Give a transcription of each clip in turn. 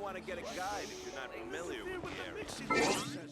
want to get a guide if you're not familiar with the area.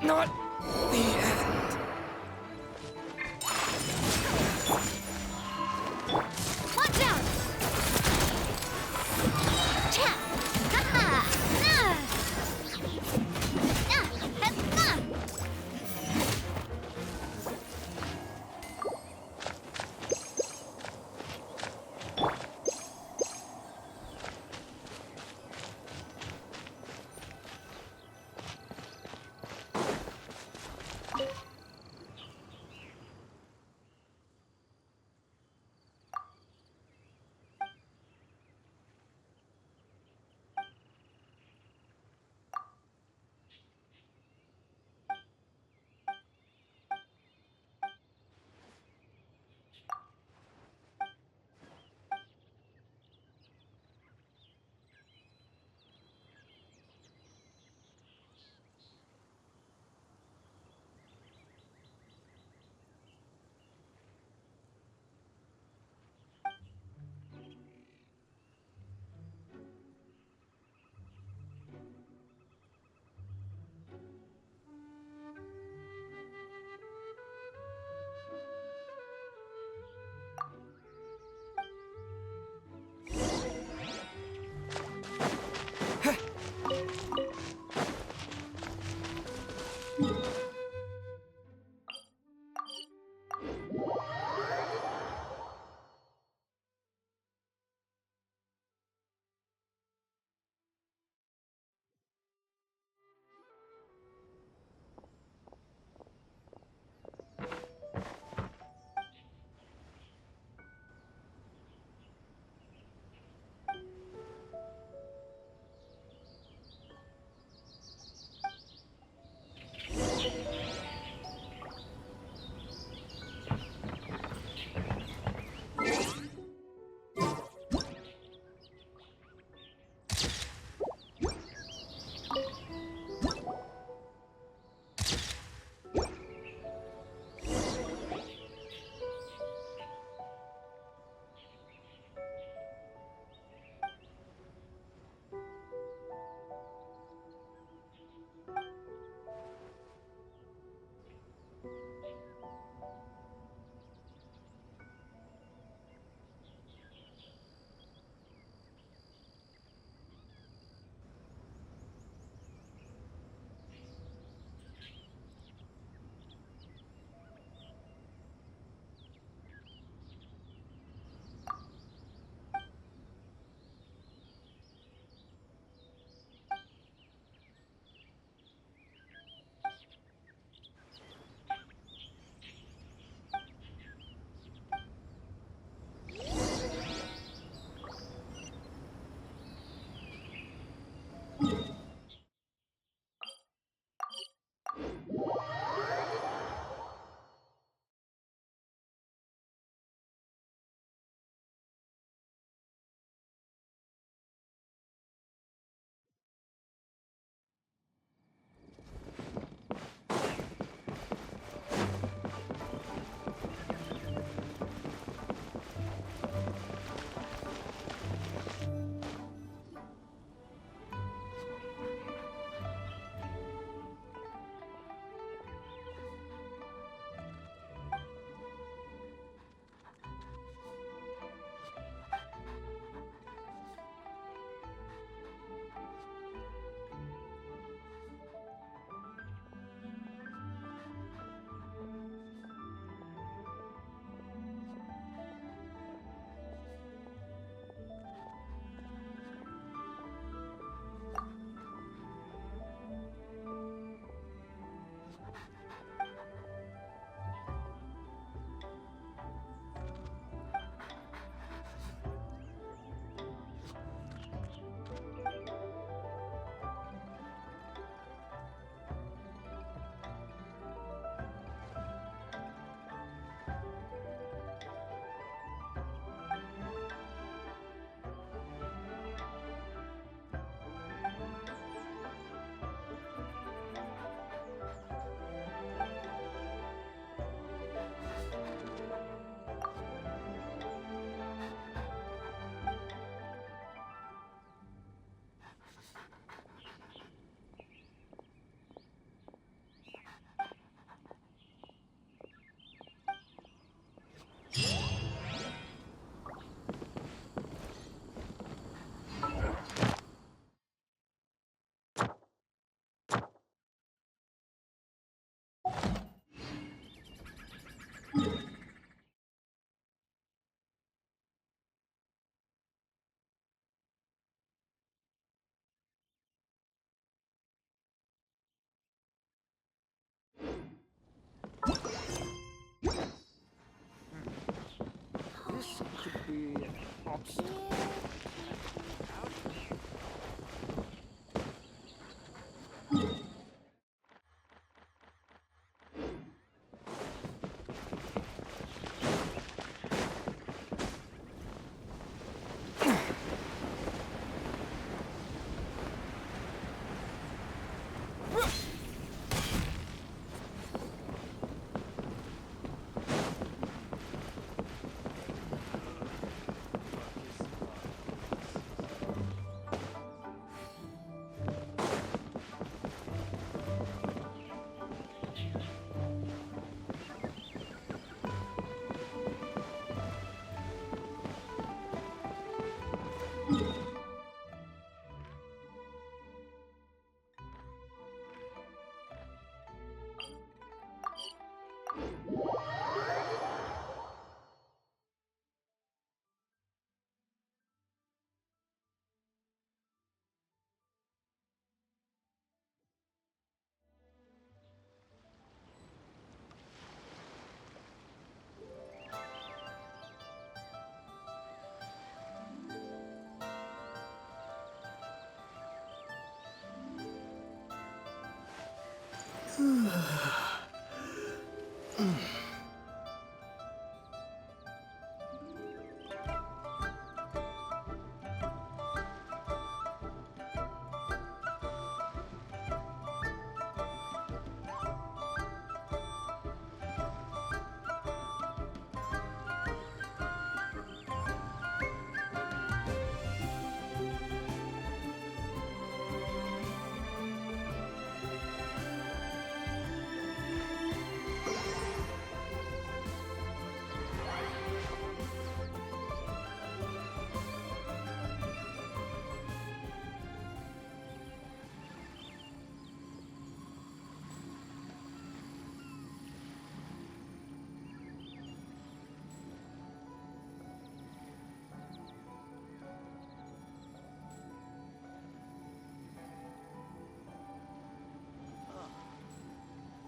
not the end. Watch out! Cha! Ha-ha! Ah! Ah! Ha-ha!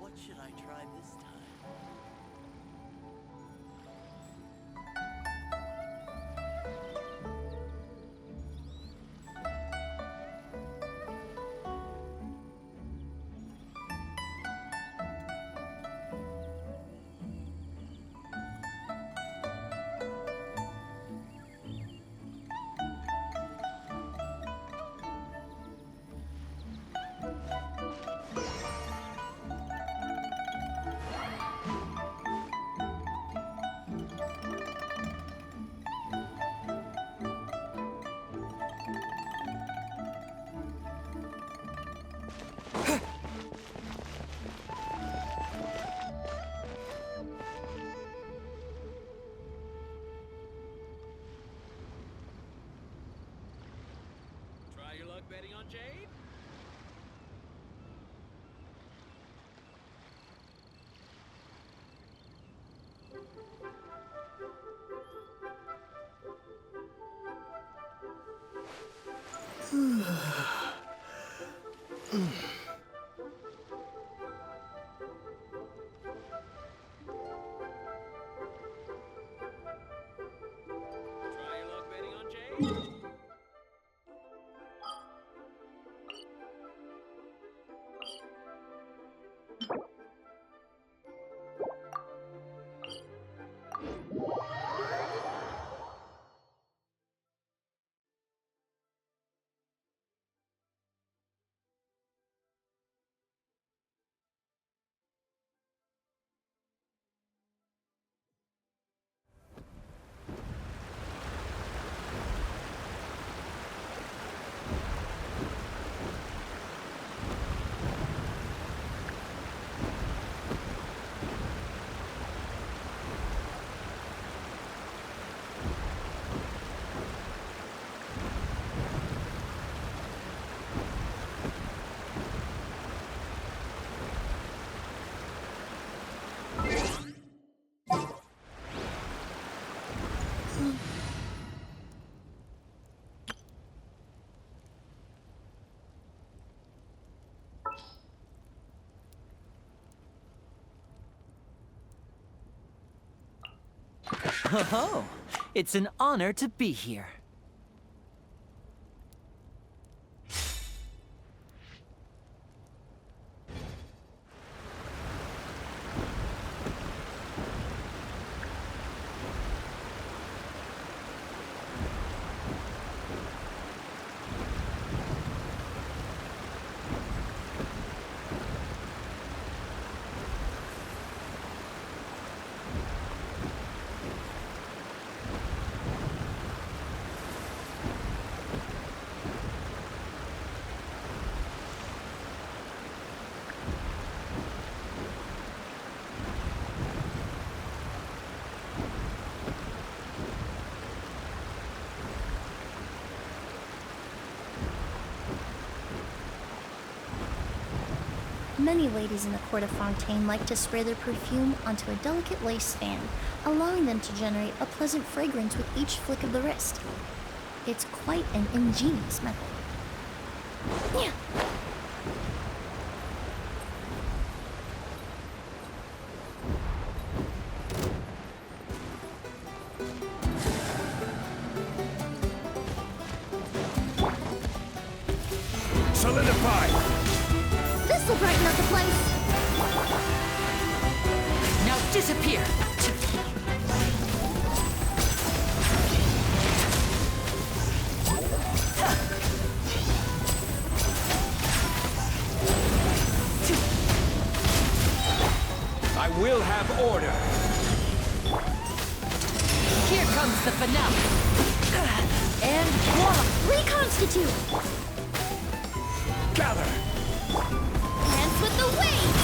What should I try this time? Try your luck betting on Jade? Try your luck betting on Jade? Oh, it's an honor to be here. Many ladies in the court of Fontaine like to spray their perfume onto a delicate lace fan, allowing them to generate a pleasant fragrance with each flick of the wrist. It's quite an ingenious method. Yeah. Solidify! This'll brighten up the place! disappear. I will have order. Here comes the finale. And voila! Reconstitute! Gather. Dance with the waves!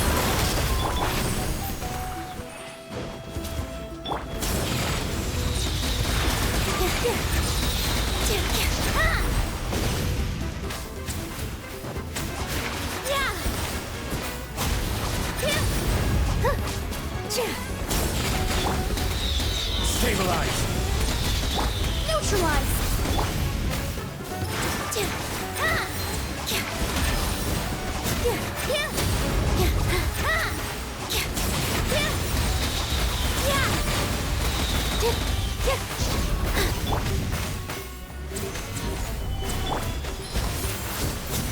Stabilize. Neutralize!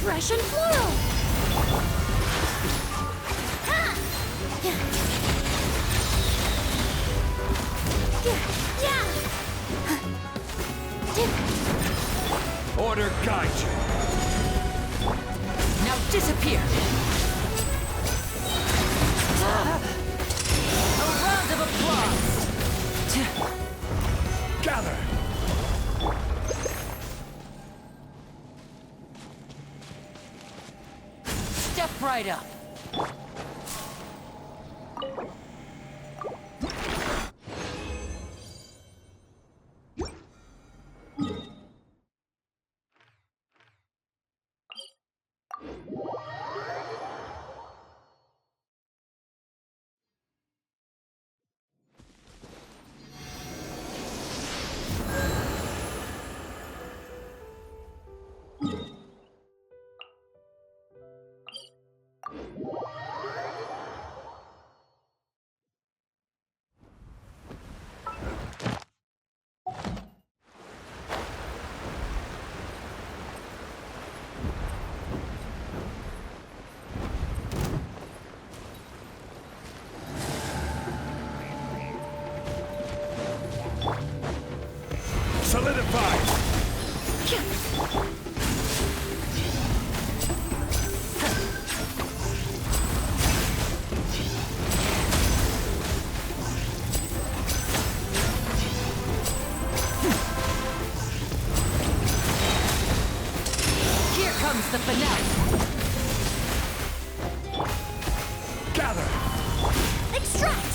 Russian floral! Order guide you. Now disappear. A round of applause. Gather. Step right up. Solidify. Here comes the finale. Gather. Extract!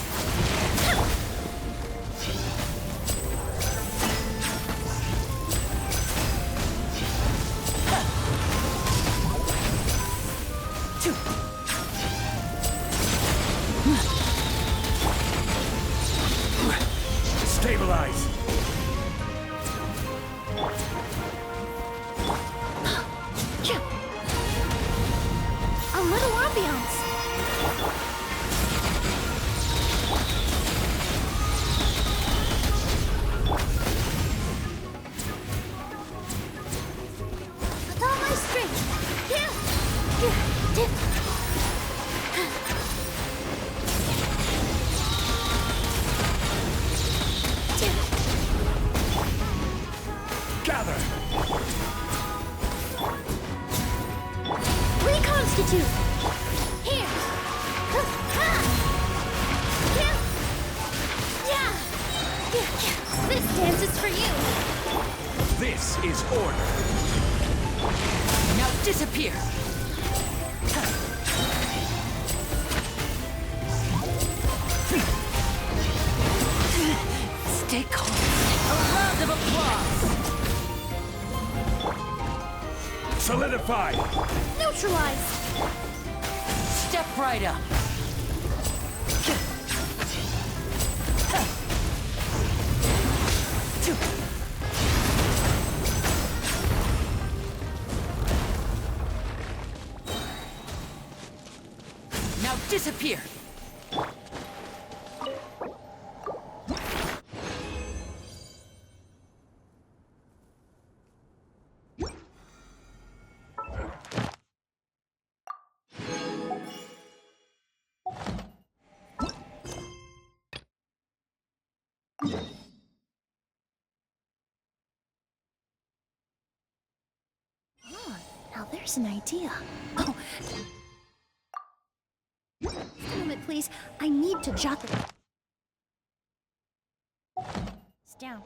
Stabilize. A little ambiance. With all my strength. Gather. Reconstitute. Here. This dance is for you. This is order. Now disappear. Stay calm. A round of applause. Solidify. Neutralize. Step right up. Now disappear. Here's an idea. Oh. Just a moment, please. I need to jot the... It's down.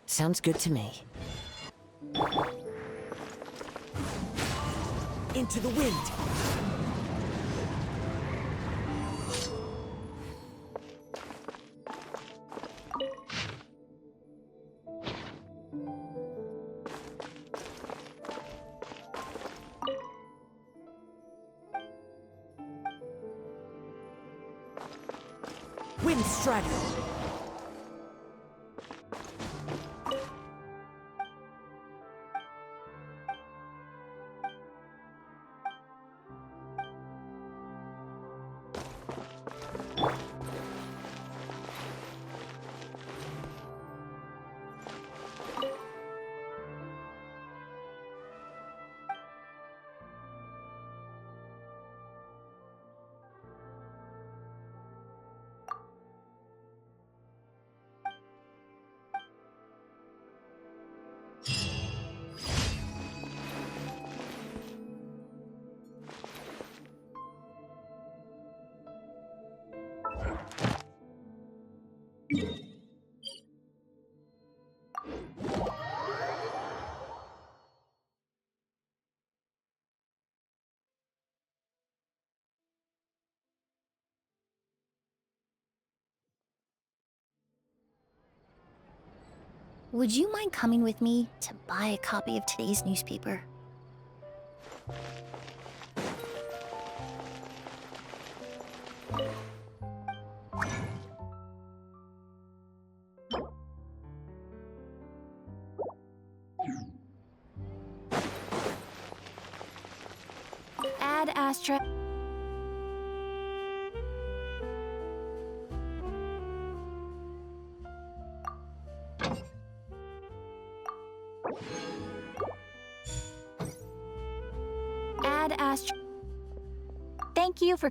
Sounds good to me. Into the wind. Wind Strider. Would you mind coming with me to buy a copy of today's newspaper? Ad Astra. Ad Astra. Thank you for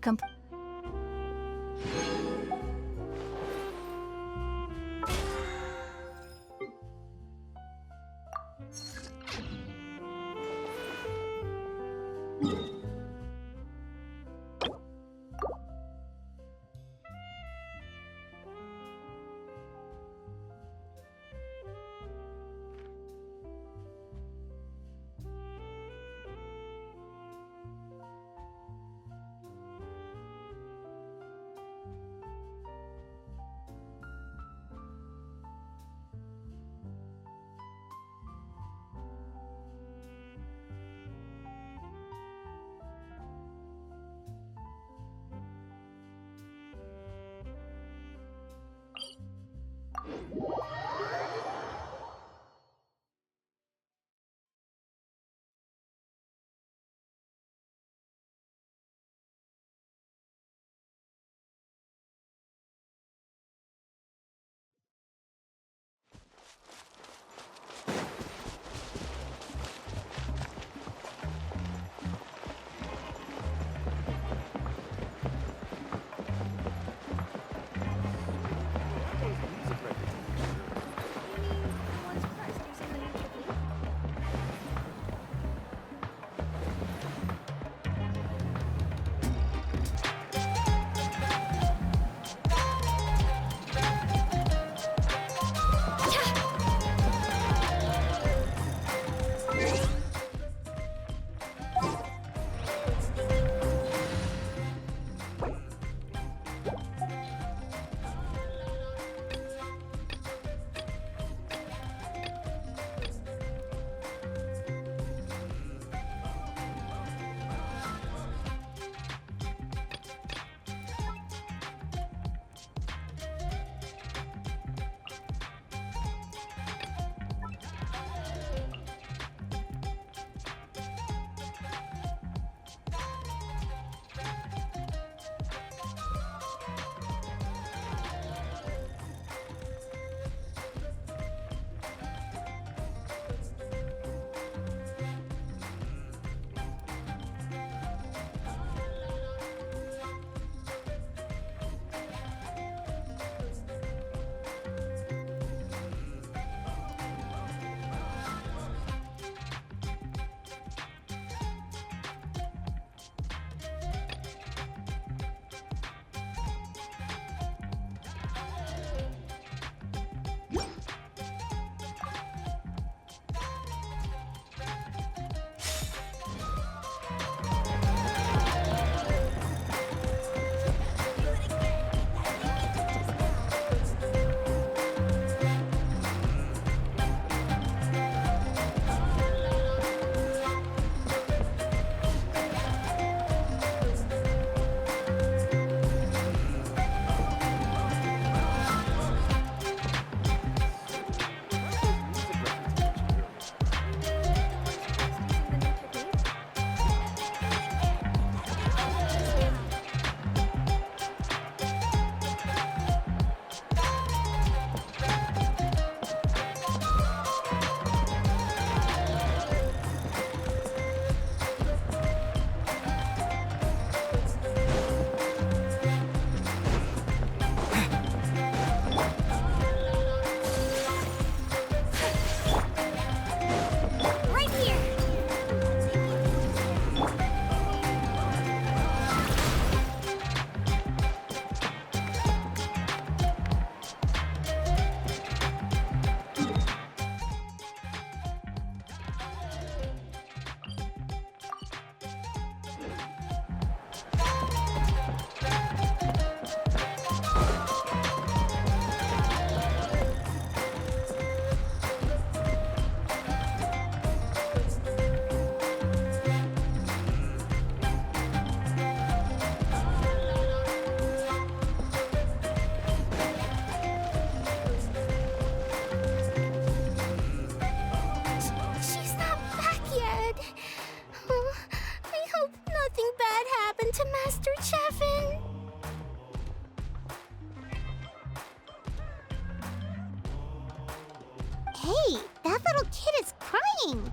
Hey, that little kid is crying.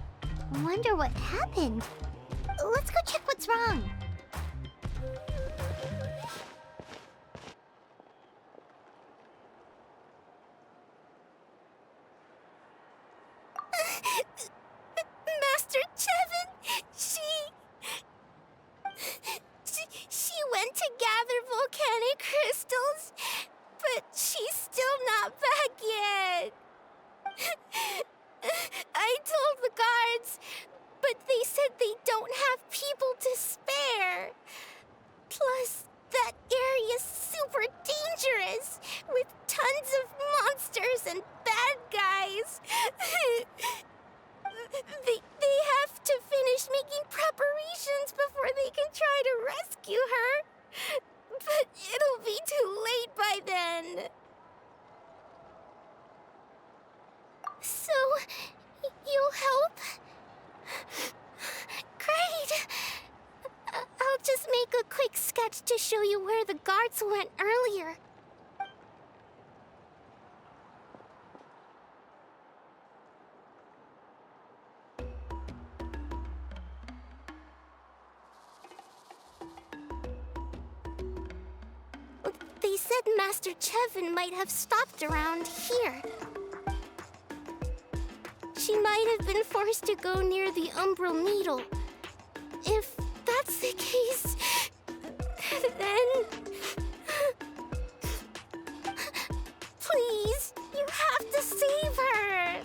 Wonder what happened. Let's go check what's wrong. Master Chevin, she went to gather volcanic crystals, but she's still not back yet. I told the guards, but they said they don't have people to spare. Plus, that area's super dangerous, with tons of monsters and bad guys. They have to finish making preparations before they can try to rescue her. But it'll be too late by then. So, you'll help? Great! I'll just make a quick sketch to show you where the guards went earlier. They said Master Chevin might have stopped around here. She might have been forced to go near the Umbral Needle. If that's the case, then... Please, you have to save her!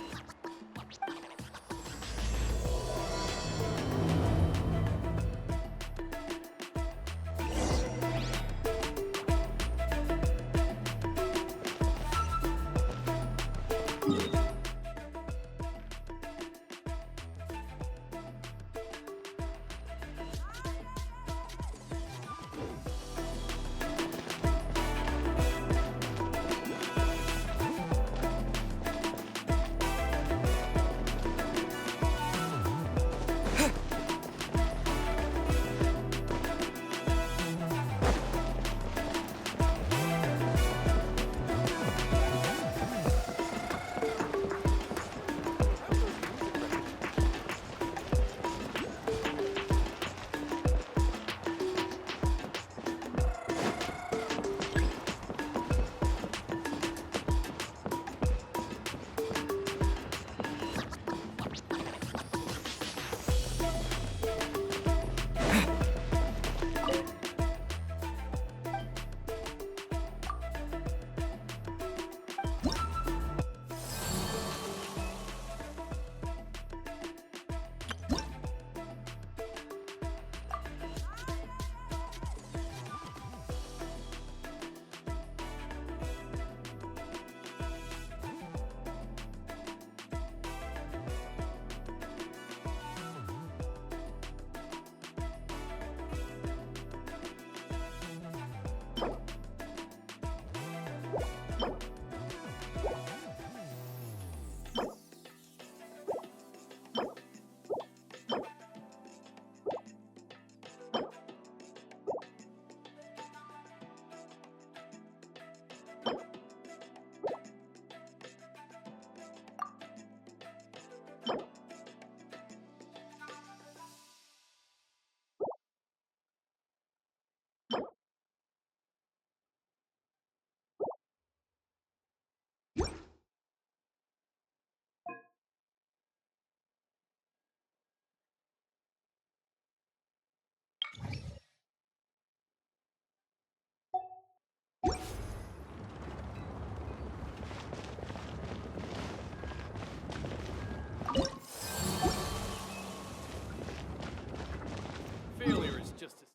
Failure is just as...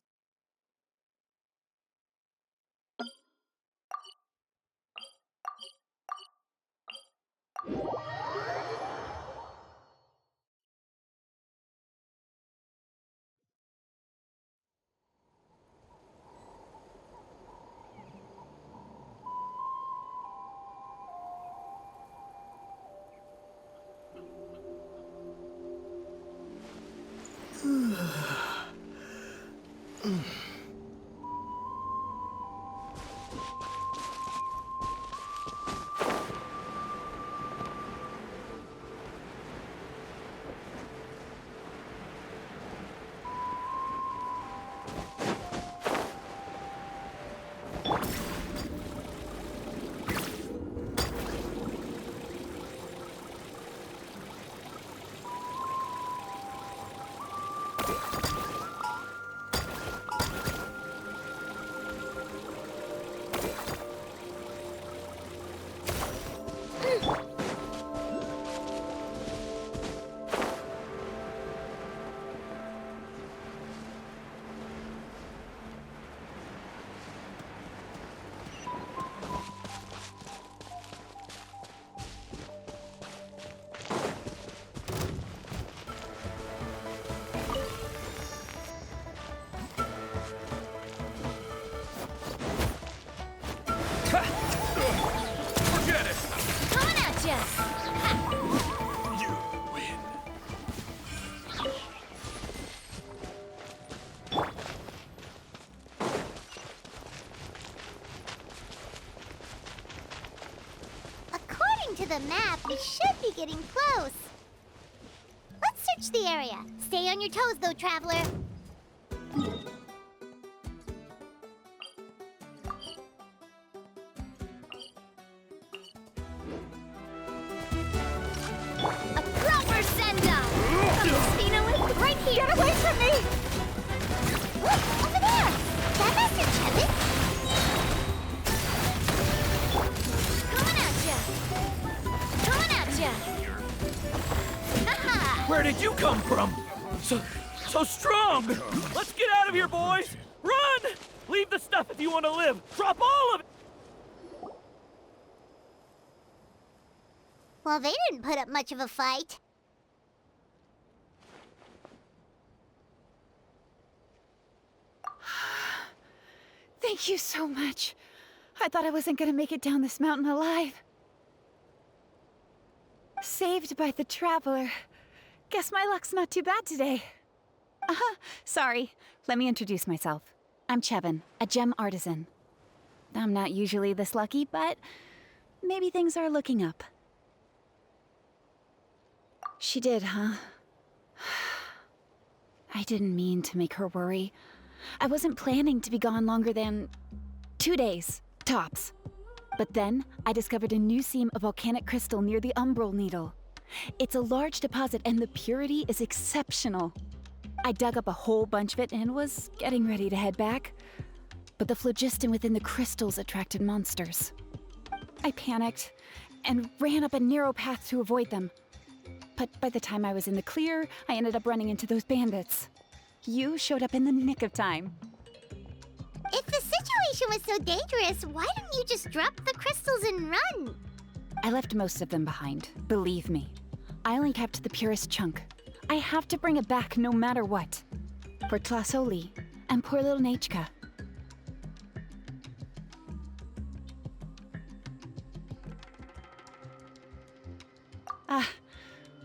to the map, we should be getting close. Let's search the area. Stay on your toes, though, traveler. A proper send-off! Spino, right here! Get away from me! Look, over there! That Master Chevin? Coming at ya! Haha! Where did you come from? So strong! Let's get out of here, boys! Run! Leave the stuff if you want to live! Drop all of it! Well, they didn't put up much of a fight. Thank you so much. I thought I wasn't gonna make it down this mountain alive. Saved by the Traveler. Guess my luck's not too bad today. Sorry. Let me introduce myself. I'm Chevin, a gem artisan. I'm not usually this lucky, but maybe things are looking up. She did, huh? I didn't mean to make her worry. I wasn't planning to be gone longer than 2 days, tops. But then, I discovered a new seam of volcanic crystal near the Umbral Needle. It's a large deposit and the purity is exceptional. I dug up a whole bunch of it and was getting ready to head back. But the phlogiston within the crystals attracted monsters. I panicked and ran up a narrow path to avoid them. But by the time I was in the clear, I ended up running into those bandits. You showed up in the nick of time. If the situation was so dangerous, why didn't you just drop the crystals and run? I left most of them behind, believe me. I only kept the purest chunk. I have to bring it back no matter what. For Tlasoli and poor little Nachka.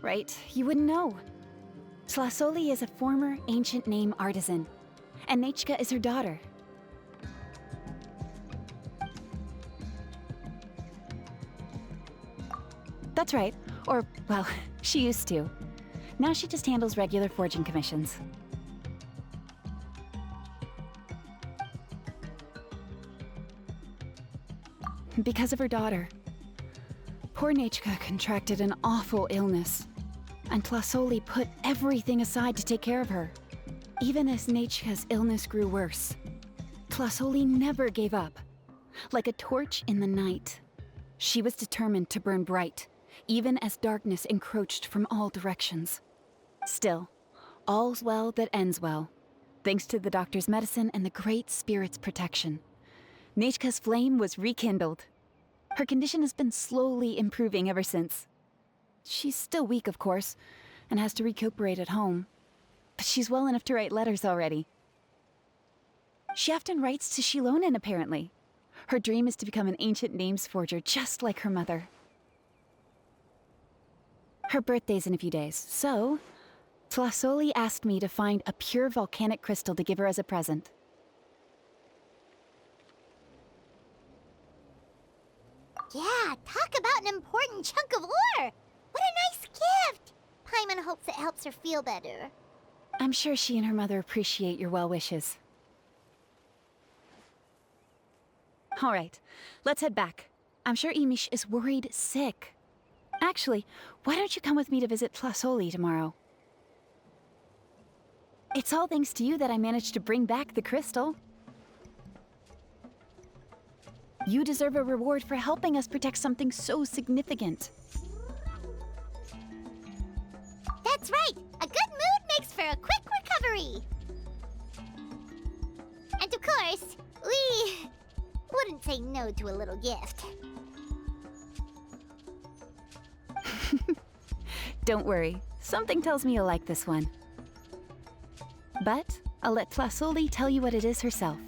Right, you wouldn't know. Tlasoli is a former ancient name artisan, and Nachka is her daughter. That's right, or, well, she used to. Now she just handles regular forging commissions. Because of her daughter. Poor Nachka contracted an awful illness, and Tlasoli put everything aside to take care of her. Even as Nachka's illness grew worse, Tlasoli never gave up. Like a torch in the night, she was determined to burn bright, even as darkness encroached from all directions. Still, all's well that ends well, thanks to the doctor's medicine and the Great Spirit's protection. Nachka's flame was rekindled. Her condition has been slowly improving ever since. She's still weak, of course, and has to recuperate at home. But she's well enough to write letters already. She often writes to Shilonen, apparently. Her dream is to become an ancient names forger, just like her mother. Her birthday's in a few days, so Tlasoli asked me to find a pure volcanic crystal to give her as a present. Yeah, talk about an important chunk of ore! What a nice gift! Paimon hopes it helps her feel better. I'm sure she and her mother appreciate your well wishes. All right, let's head back. I'm sure Imish is worried sick. Actually, why don't you come with me to visit Tlasoli tomorrow? It's all thanks to you that I managed to bring back the crystal. You deserve a reward for helping us protect something so significant. That's right! A good mood makes for a quick recovery! And of course, we wouldn't say no to a little gift. Don't worry, something tells me you'll like this one. But I'll let Tlasoli tell you what it is herself.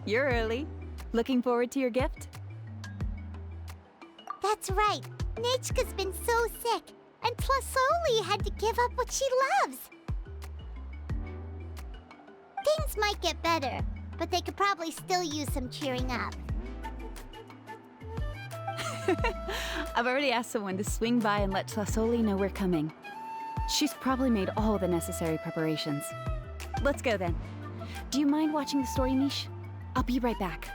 you're early. Looking forward to your gift? That's right. Nechka's been so sick, and Tlasoli had to give up what she loves. Things might get better, but they could probably still use some cheering up. I've already asked someone to swing by and let Tlasoli know we're coming. She's probably made all the necessary preparations. Let's go then. Do you mind watching the story, Niche? I'll be right back.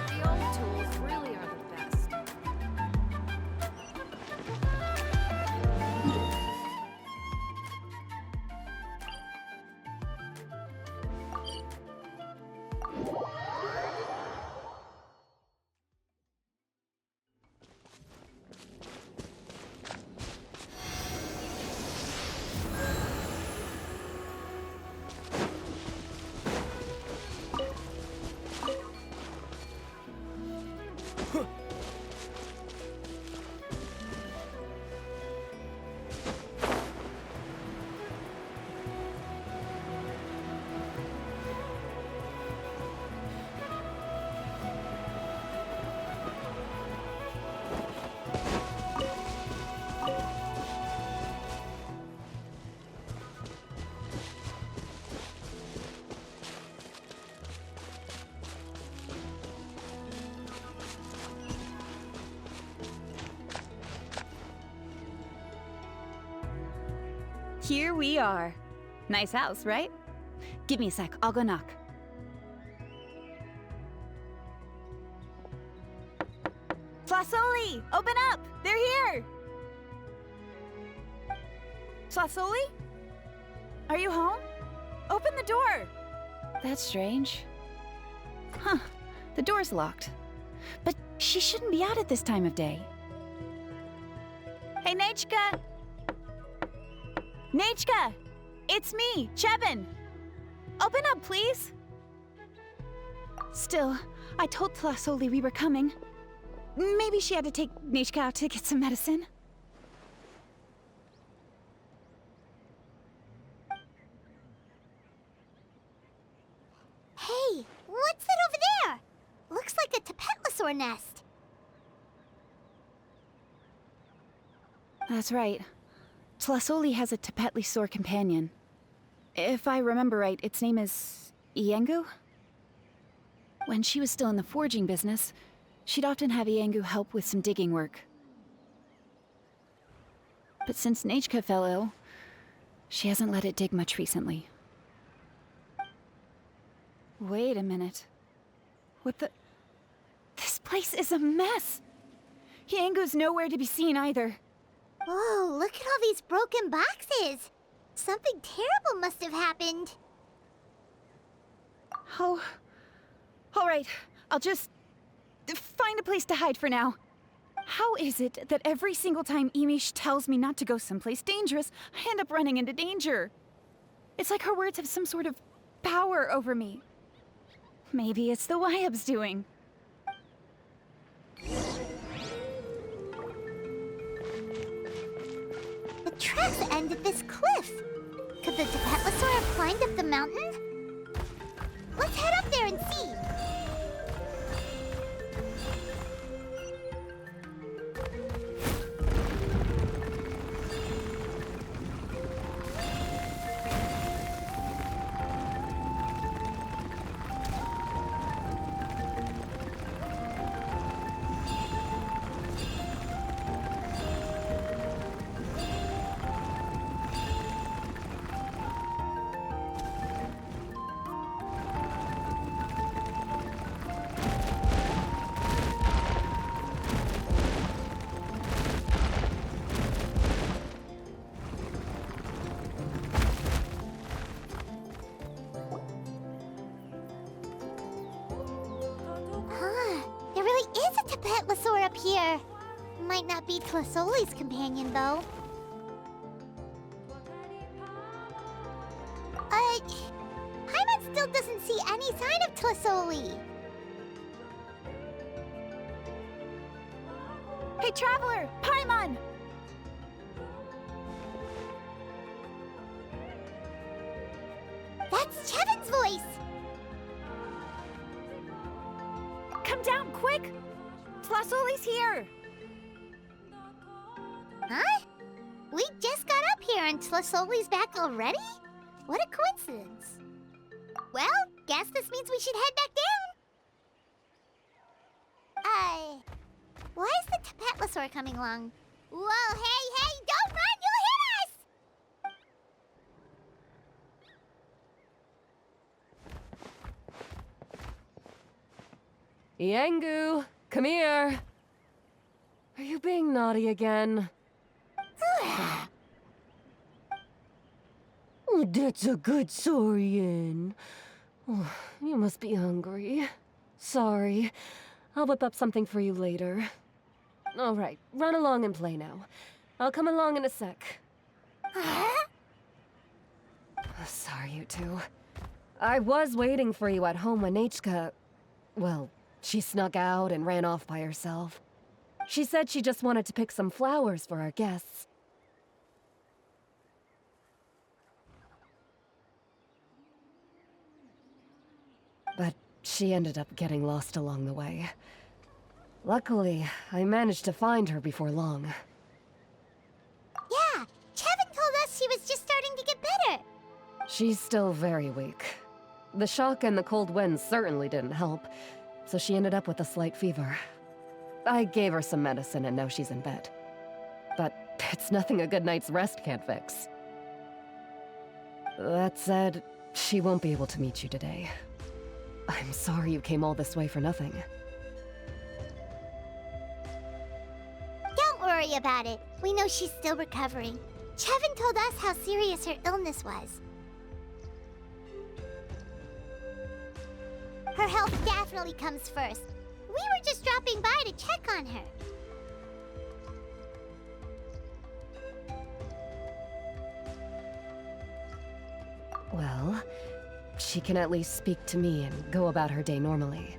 The old tools really are the best. Here we are. Nice house, right? Give me a sec, I'll go knock. Tlasoli! Open up! They're here! Tlasoli? Are you home? Open the door! That's strange. Huh, the door's locked. But she shouldn't be out at this time of day. Hey, Nechka! Nechka! It's me, Chebin! Open up, please! Still, I told Tlasoli we were coming. Maybe she had to take Nechka out to get some medicine. Hey, what's that over there? Looks like a Tapetlosaur nest. That's right. Tlasoli has a Tapetlosaur companion. If I remember right, its name is Iengu? When she was still in the forging business, she'd often have Iengu help with some digging work. But since Nechka fell ill, she hasn't let it dig much recently. Wait a minute. What the... This place is a mess! Iengu's nowhere to be seen either. Whoa, look at all these broken boxes! Something terrible must have happened. Oh... Alright, I'll just... find a place to hide for now. How is it that every single time Emish tells me not to go someplace dangerous, I end up running into danger? It's like her words have some sort of power over me. Maybe it's the Wyab's doing. The tracks end at this cliff. Could the Tapetlosaur have climbed up the mountain? Let's head up there and see. There really is a Tapetlosaur up here. Might not be Tlasoli's companion, though. Paimon still doesn't see any sign of Tlasoli. Traveler! Paimon! That's Chevin's voice! Come down, quick! Tlasoli's here! Huh? We just got up here and Tlasoli's back already? What a coincidence. Well, guess this means we should head back down. Why is the Tapatlosaur coming along? Whoa, hey, don't run, you'll hit us! Yangu, come here. Are you being naughty again? Oh, that's a good saurian. Oh, you must be hungry. Sorry. I'll whip up something for you later. All right, run along and play now. I'll come along in a sec. Sorry, you two. I was waiting for you at home when Nechka... Well, she snuck out and ran off by herself. She said she just wanted to pick some flowers for our guests. But she ended up getting lost along the way. Luckily, I managed to find her before long. Yeah, Chevin told us she was just starting to get better. She's still very weak. The shock and the cold winds certainly didn't help, so she ended up with a slight fever. I gave her some medicine and now she's in bed. But it's nothing a good night's rest can't fix. That said, she won't be able to meet you today. I'm sorry you came all this way for nothing. Don't worry about it. We know she's still recovering. Chevin told us how serious her illness was. Her health definitely comes first. We were just dropping by to check on her. Well, she can at least speak to me and go about her day normally.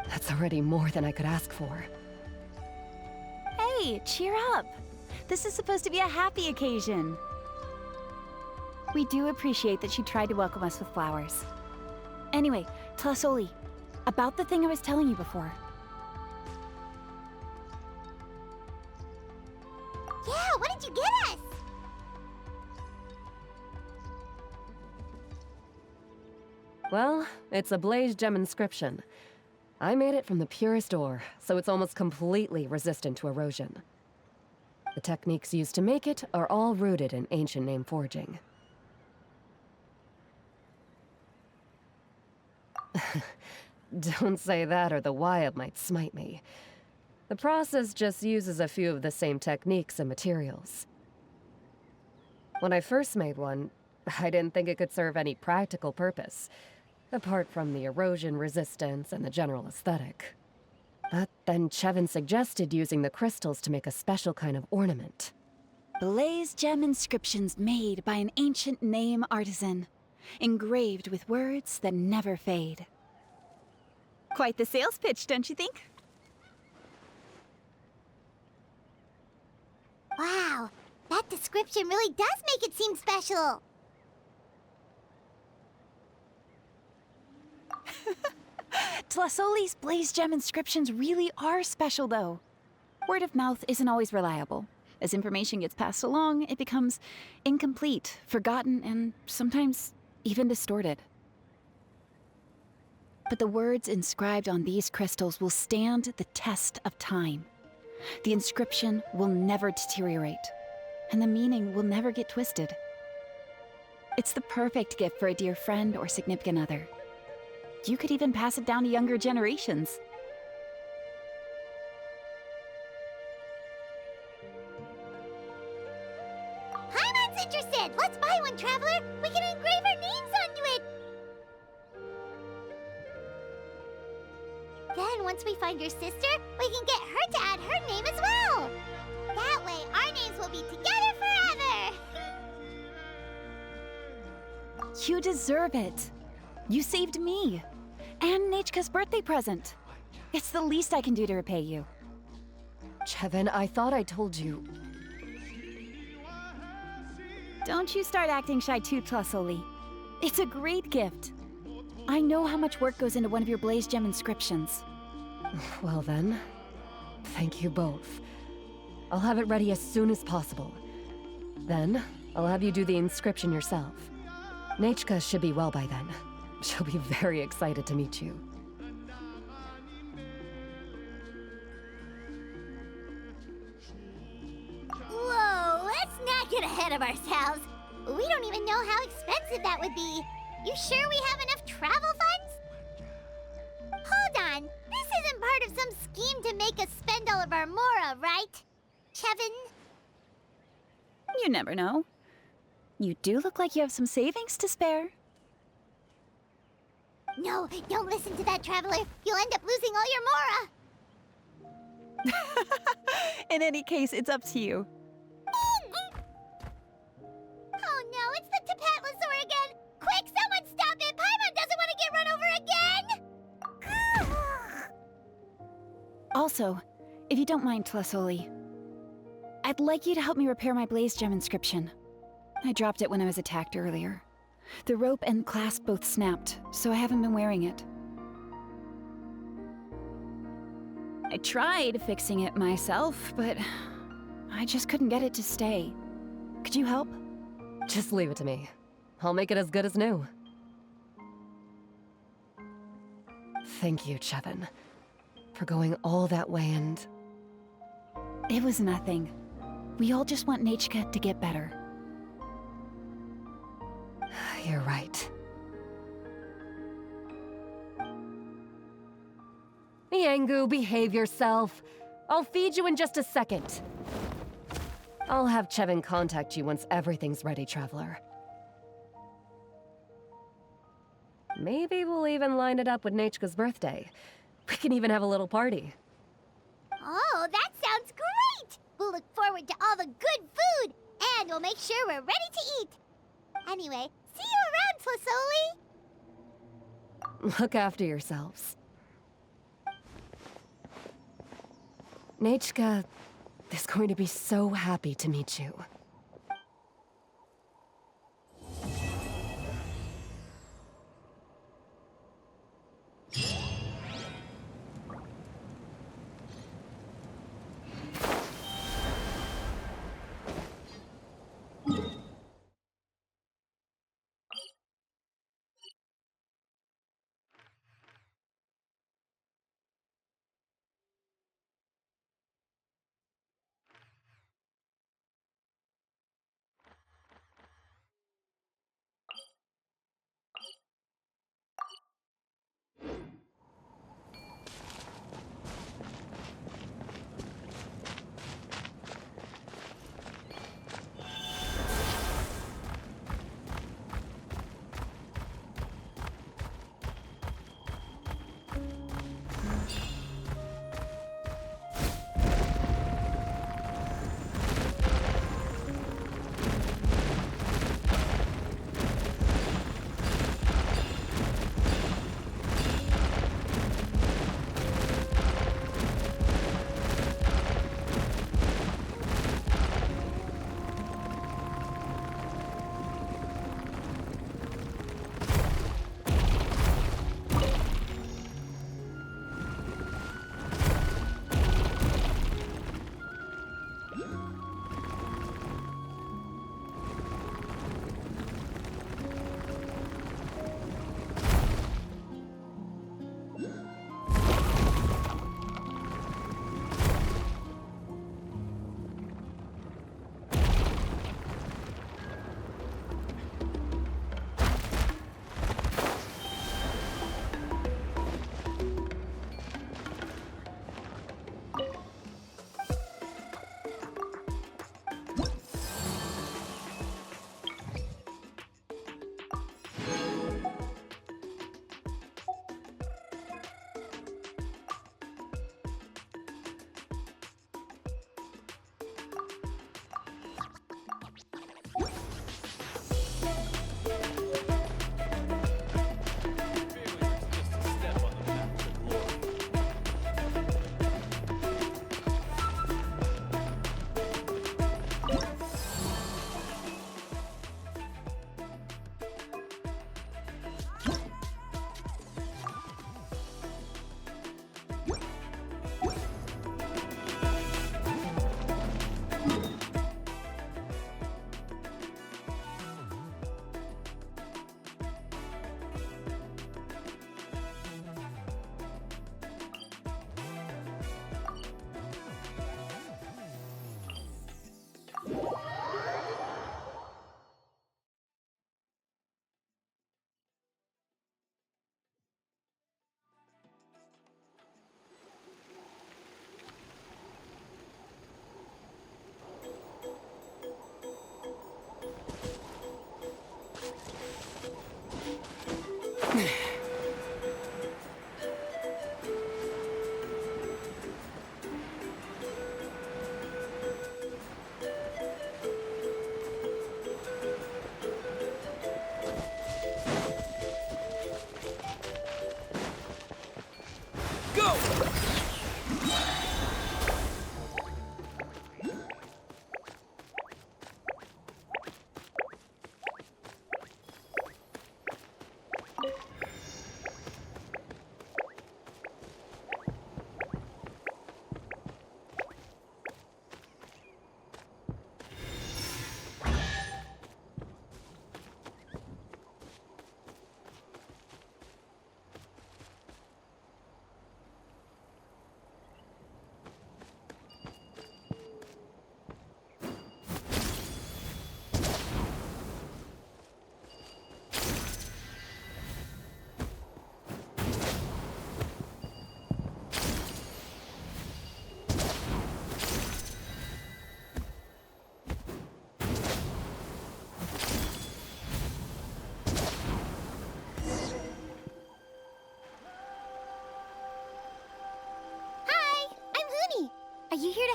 That's already more than I could ask for. Hey, cheer up! This is supposed to be a happy occasion. We do appreciate that she tried to welcome us with flowers. Anyway, Tlasoli, about the thing I was telling you before. Yeah, what did you get us? Well, it's a blaze gem inscription. I made it from the purest ore, so it's almost completely resistant to erosion. The techniques used to make it are all rooted in ancient name forging. Don't say that or the Wild might smite me. The process just uses a few of the same techniques and materials. When I first made one, I didn't think it could serve any practical purpose, apart from the erosion resistance and the general aesthetic. But then Chevin suggested using the crystals to make a special kind of ornament. Blaze gem inscriptions made by an ancient name artisan, engraved with words that never fade. Quite the sales pitch, don't you think? Wow, that description really does make it seem special. Tlasoli's blaze gem inscriptions really are special, though. Word of mouth isn't always reliable. As information gets passed along, it becomes incomplete, forgotten, and sometimes even distorted. But the words inscribed on these crystals will stand the test of time. The inscription will never deteriorate, and the meaning will never get twisted. It's the perfect gift for a dear friend or significant other. You could even pass it down to younger generations. Paimon's interested! Let's buy one, Traveler! We can engrave our names onto it! Then, once we find your sister, we can get her to add her name as well! That way, our names will be together forever! You deserve it. You saved me. And Nechka's birthday present. It's the least I can do to repay you. Chevin, I thought I told you. Don't you start acting shy too, Tlasoli. It's a great gift. I know how much work goes into one of your Blaze Gem inscriptions. Well then, thank you both. I'll have it ready as soon as possible. Then, I'll have you do the inscription yourself. Nechka should be well by then. She'll be very excited to meet you. Whoa, let's not get ahead of ourselves. We don't even know how expensive that would be. You sure we have enough travel funds? Hold on, this isn't part of some scheme to make us spend all of our mora, right? Chevin? You never know. You do look like you have some savings to spare. No, don't listen to that traveler. You'll end up losing all your mora. In any case, it's up to you. Oh no, it's the Tapatlosaur again! Quick, someone stop it! Paimon doesn't want to get run over again! Also, if you don't mind, Tlasoli, I'd like you to help me repair my Blaze Gem inscription. I dropped it when I was attacked earlier. The rope and clasp both snapped, so I haven't been wearing it. I tried fixing it myself, but I just couldn't get it to stay. Could you help? Just leave it to me. I'll make it as good as new. Thank you, Chevin, for going all that way and... It was nothing. We all just want Nechka to get better. You're right. Miangu, behave yourself. I'll feed you in just a second. I'll have Chevin contact you once everything's ready, Traveler. Maybe we'll even line it up with Nechka's birthday. We can even have a little party. Oh, that sounds great! We'll look forward to all the good food, and we'll make sure we're ready to eat. Anyway, see you around, Tlasoli! Look after yourselves. Nechka is going to be so happy to meet you.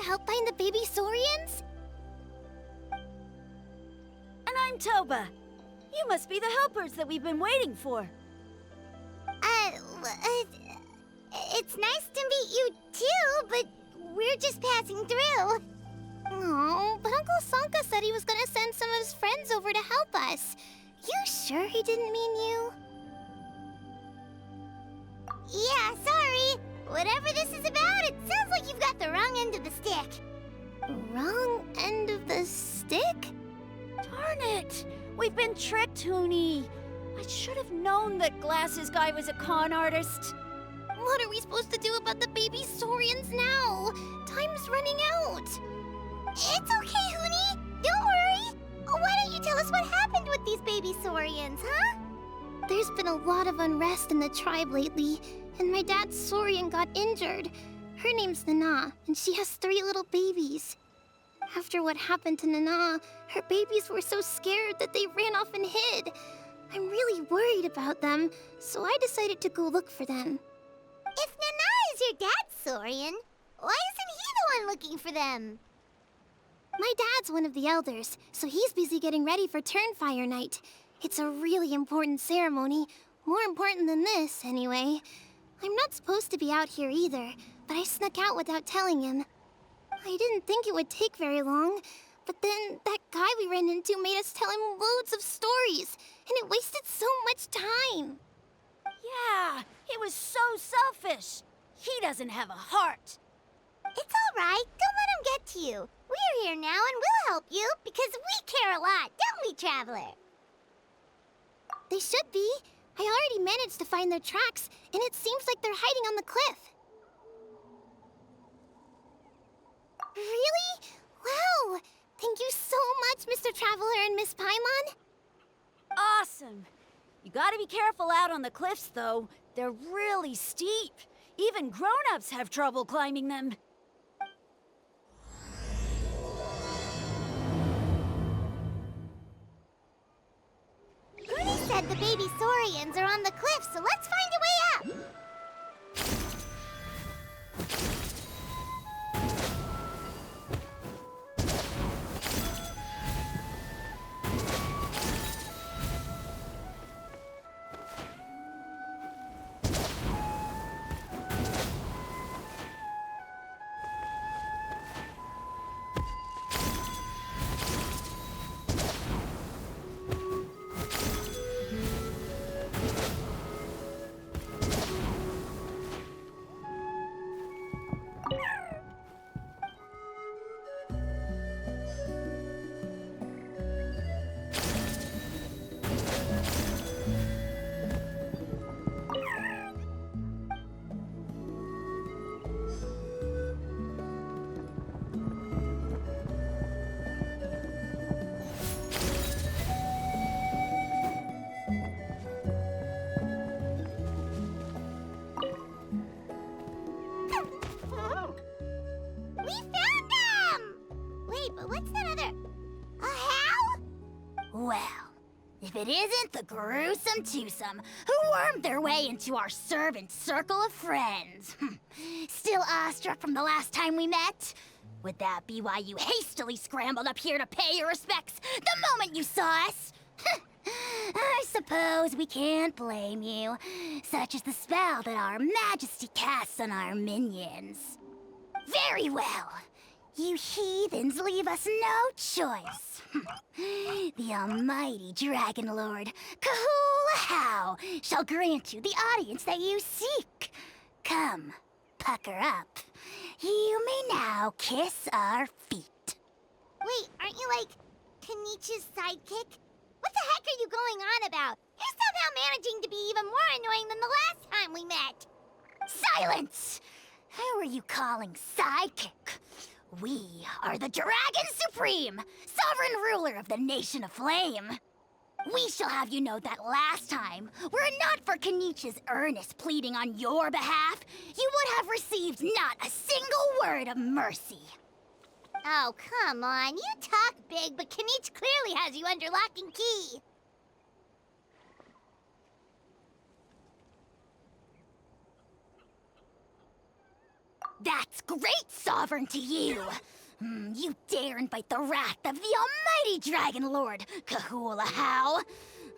help find the baby Saurians? And I'm Toba. You must be the helpers that we've been waiting for. It's nice to meet you too, but we're just passing through. Oh, but Uncle Sanka said he was gonna send some of his friends over to help us. You sure he didn't mean you? Yeah, sorry. Whatever this is about, it sounds like you've got the wrong end of the stick. Wrong end of the stick? Darn it! We've been tricked, Hoonie. I should have known that Glasses Guy was a con artist. What are we supposed to do about the baby Saurians now? Time's running out. It's okay, Hoonie. Don't worry. Why don't you tell us what happened with these baby Saurians, huh? There's been a lot of unrest in the tribe lately, and my dad's Saurian got injured. Her name's Nana, and she has 3 little babies. After what happened to Nana, her babies were so scared that they ran off and hid. I'm really worried about them, so I decided to go look for them. If Nana is your dad's Saurian, why isn't he the one looking for them? My dad's one of the elders, so he's busy getting ready for Turnfire Night. It's a really important ceremony, more important than this, anyway. I'm not supposed to be out here either, but I snuck out without telling him. I didn't think it would take very long, but then that guy we ran into made us tell him loads of stories, and it wasted so much time. Yeah, he was so selfish. He doesn't have a heart. It's all right. Don't let him get to you. We're here now and we'll help you because we care a lot, don't we, Traveler? They should be. I already managed to find their tracks, and it seems like they're hiding on the cliff. Really? Wow! Thank you so much, Mr. Traveler and Miss Paimon. Awesome. You gotta be careful out on the cliffs, though. They're really steep. Even grown-ups have trouble climbing them. Goody said the baby Saurians are on the cliff, so let's find a way up. We found them! Wait, but what's that other... A how? Well, if it isn't the gruesome twosome who wormed their way into our servant circle of friends. Still awestruck from the last time we met? Would that be why you hastily scrambled up here to pay your respects the moment you saw us? I suppose we can't blame you. Such is the spell that our majesty casts on our minions. Very well. You heathens leave us no choice. The almighty Dragon Lord, Kahula shall grant you the audience that you seek. Come, pucker up. You may now kiss our feet. Wait, aren't you like Kenichi's sidekick? What the heck are you going on about? You're somehow managing to be even more annoying than the last time we met. Silence! Who are you calling sidekick? We are the Dragon Supreme, sovereign ruler of the Nation of Flame. We shall have you know that last time, were it not for Kenichi's earnest pleading on your behalf, you would have received not a single word of mercy. Oh, come on. You talk big, but Kenichi clearly has you under lock and key. That's great sovereign to you. You dare invite the wrath of the almighty Dragon Lord, Kahula.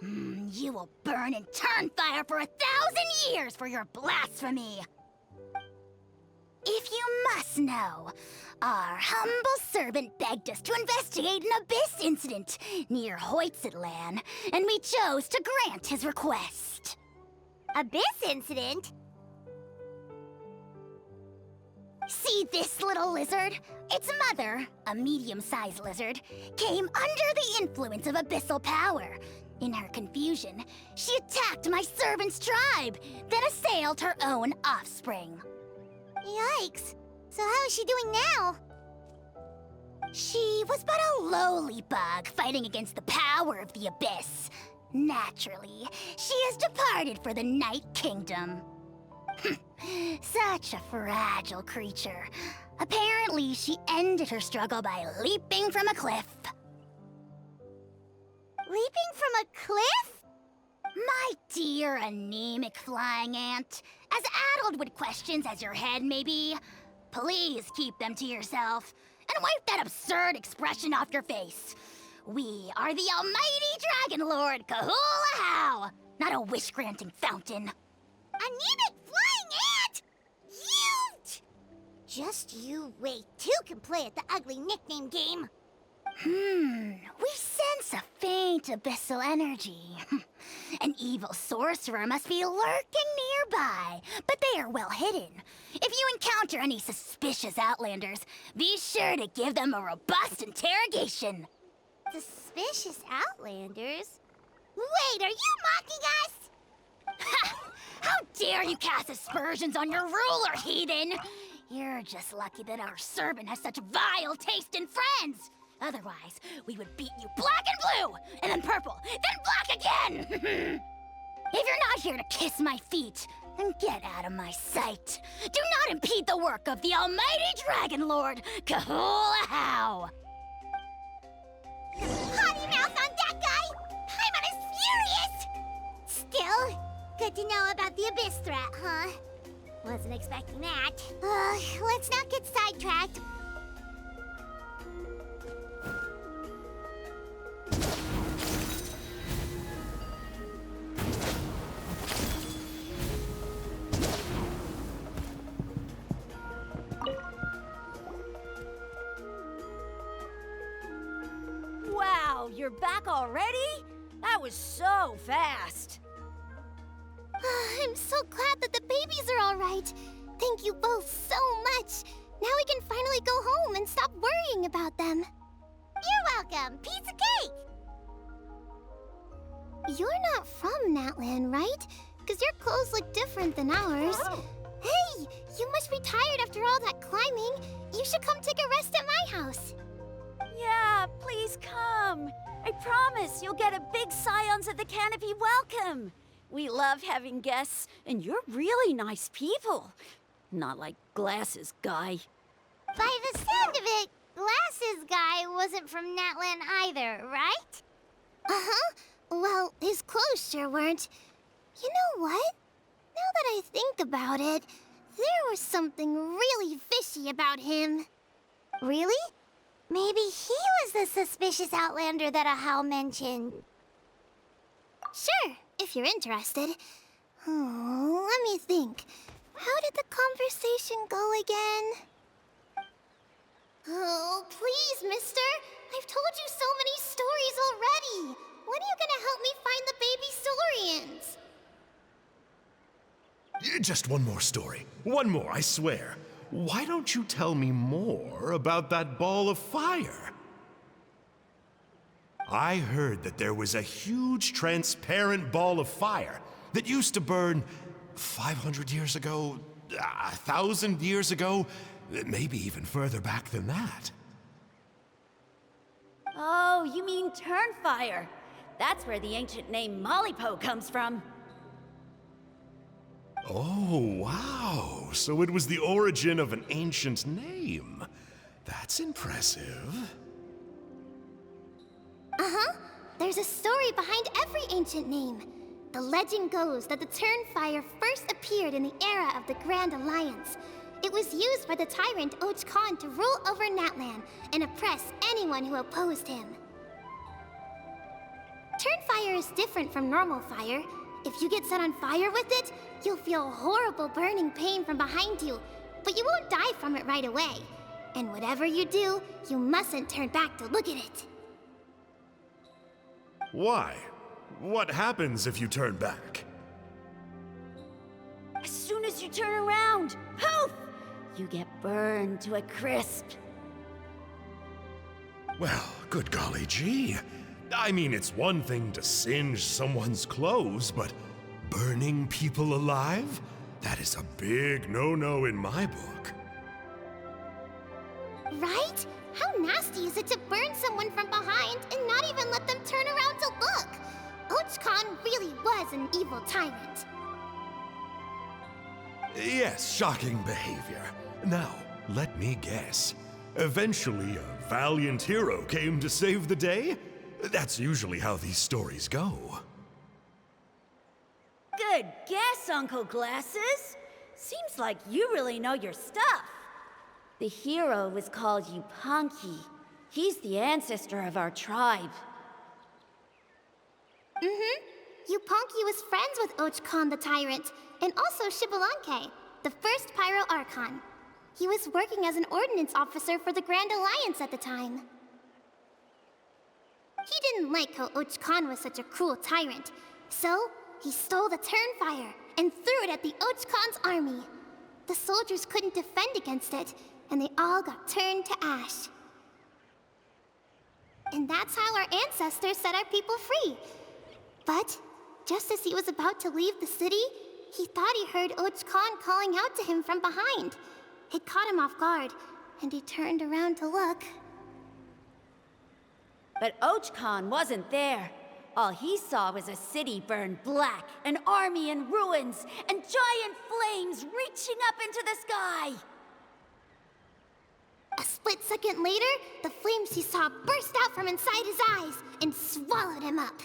You will burn in turn fire for 1,000 years for your blasphemy. If you must know, our humble servant begged us to investigate an abyss incident near Hoytsidlan, and we chose to grant his request. Abyss incident? See this little lizard? Its mother, a medium-sized lizard, came under the influence of abyssal power. In her confusion, she attacked my servant's tribe, then assailed her own offspring. Yikes. So how is she doing now? She was but a lowly bug fighting against the power of the abyss. Naturally, she has departed for the Night Kingdom. Such a fragile creature. Apparently, she ended her struggle by leaping from a cliff. Leaping from a cliff? My dear anemic flying ant, as addled with questions as your head may be, please keep them to yourself and wipe that absurd expression off your face. We are the almighty Dragon Lord Kahula, not a wish-granting fountain. Anemic flying ant? You! Just you wait. Two can play at the ugly nickname game. We sense a faint abyssal energy. An evil sorcerer must be lurking nearby, but they are well hidden. If you encounter any suspicious outlanders, be sure to give them a robust interrogation. Suspicious outlanders? Wait, are you mocking us? Ha! How dare you cast aspersions on your ruler, heathen! You're just lucky that our servant has such vile taste in friends. Otherwise, we would beat you black and blue, and then purple, then black again! If you're not here to kiss my feet, then get out of my sight. Do not impede the work of the almighty Dragon Lord, Kahula. Potty mouth on that guy! Paimon is furious! Still, good to know about the abyss threat, huh? Wasn't expecting that. Let's not get sidetracked. Wow, you're back already? That was so fast. I'm so glad that the babies are all right. Thank you both so much. Now we can finally go home and stop worrying about them. You're welcome. Piece of cake. You're not from Natlan, right? Because your clothes look different than ours. Hey, you must be tired after all that climbing. You should come take a rest at my house. Yeah, please come. I promise you'll get a big Scions of the Canopy welcome. We love having guests, and you're really nice people. Not like Glasses Guy. By the sound of it, Glasses Guy wasn't from Natlan either, right? Uh-huh. Well, his clothes sure weren't. You know what? Now that I think about it, there was something really fishy about him. Really? Maybe he was the suspicious outlander that Ahau mentioned. Sure, if you're interested. Oh, let me think. How did the conversation go again? Oh, please, mister. I've told you so many stories already. When are you gonna help me find the baby Saurians? Just one more story. One more, I swear. Why don't you tell me more about that ball of fire? I heard that there was a huge transparent ball of fire that used to burn 500 years ago, 1,000 years ago, maybe even further back than that. Oh, you mean Turnfire. That's where the ancient name Malipo comes from. Oh, wow. So it was the origin of an ancient name. That's impressive. Uh-huh. There's a story behind every ancient name. The legend goes that the Turnfire first appeared in the era of the Grand Alliance. It was used by the tyrant Och Khan to rule over Natlan and oppress anyone who opposed him. Turnfire is different from normal fire. If you get set on fire with it, you'll feel horrible burning pain from behind you, but you won't die from it right away. And whatever you do, you mustn't turn back to look at it. Why? What happens if you turn back? As soon as you turn around, poof! You get burned to a crisp. Well, good golly gee. I mean, it's one thing to singe someone's clothes, but burning people alive? That is a big no-no in my book. Right? How nasty is it to burn someone from behind and not even let them turn around to look? Och Khan really was an evil tyrant. Yes, shocking behavior. Now, let me guess. Eventually, a valiant hero came to save the day? That's usually how these stories go. Good guess, Uncle Glasses. Seems like you really know your stuff. The hero was called Yupanqui. He's the ancestor of our tribe. Yupanqui was friends with Och Khan the Tyrant, and also Shibalanke, the first Pyro Archon. He was working as an ordnance officer for the Grand Alliance at the time. He didn't like how Och Khan was such a cruel tyrant, so he stole the Turnfire and threw it at the Och Khan's army. The soldiers couldn't defend against it, and they all got turned to ash. And that's how our ancestors set our people free. But just as he was about to leave the city, he thought he heard Och Khan calling out to him from behind. It caught him off guard, and he turned around to look. But Och Khan wasn't there. All he saw was a city burned black, an army in ruins, and giant flames reaching up into the sky. A split second later, the flames he saw burst out from inside his eyes and swallowed him up.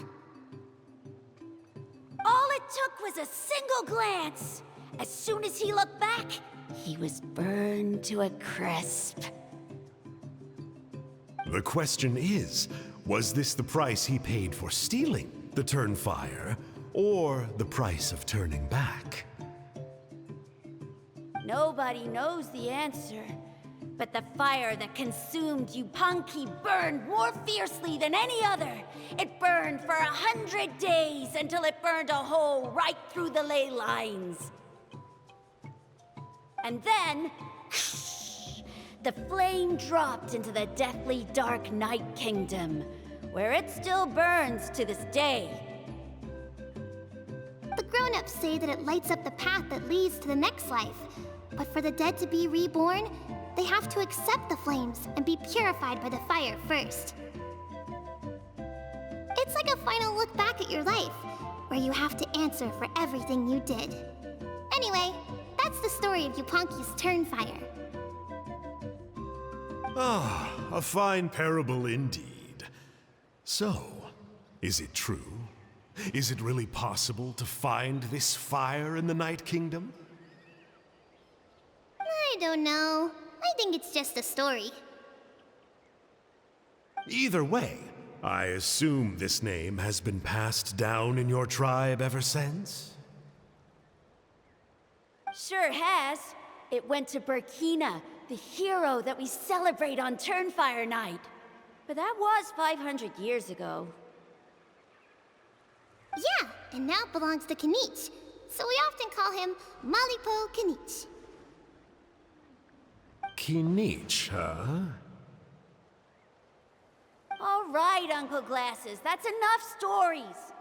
All it took was a single glance. As soon as he looked back, he was burned to a crisp. The question is, was this the price he paid for stealing the Turnfire, or the price of turning back? Nobody knows the answer. But the fire that consumed Yupanqui burned more fiercely than any other. It burned for 100 days until it burned a hole right through the ley lines. And then, the flame dropped into the deathly dark Night Kingdom, where it still burns to this day. The grown-ups say that it lights up the path that leads to the next life. But for the dead to be reborn, they have to accept the flames and be purified by the fire first. It's like a final look back at your life, where you have to answer for everything you did. Anyway, that's the story of Yupanqui's Turnfire. Ah, a fine parable indeed. So, is it true? Is it really possible to find this fire in the Night Kingdom? I don't know. I think it's just a story. Either way, I assume this name has been passed down in your tribe ever since? Sure has. It went to Burkina, the hero that we celebrate on Turnfire Night. But that was 500 years ago. Yeah, and now it belongs to Kinich. So we often call him Malipo Kinich. Kinich, huh? All right, Uncle Glasses, that's enough stories.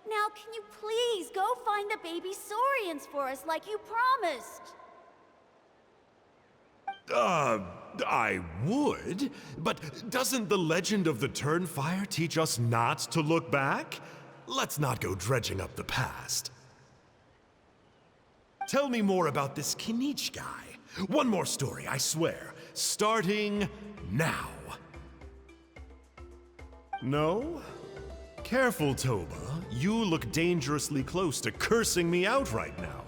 Now, can you please go find the baby saurians for us like you promised? I would, but doesn't the legend of the Turnfire teach us not to look back? Let's not go dredging up the past. Tell me more about this Kinich guy. One more story, I swear. Starting now. No? Careful, Toba. You look dangerously close to cursing me out right now.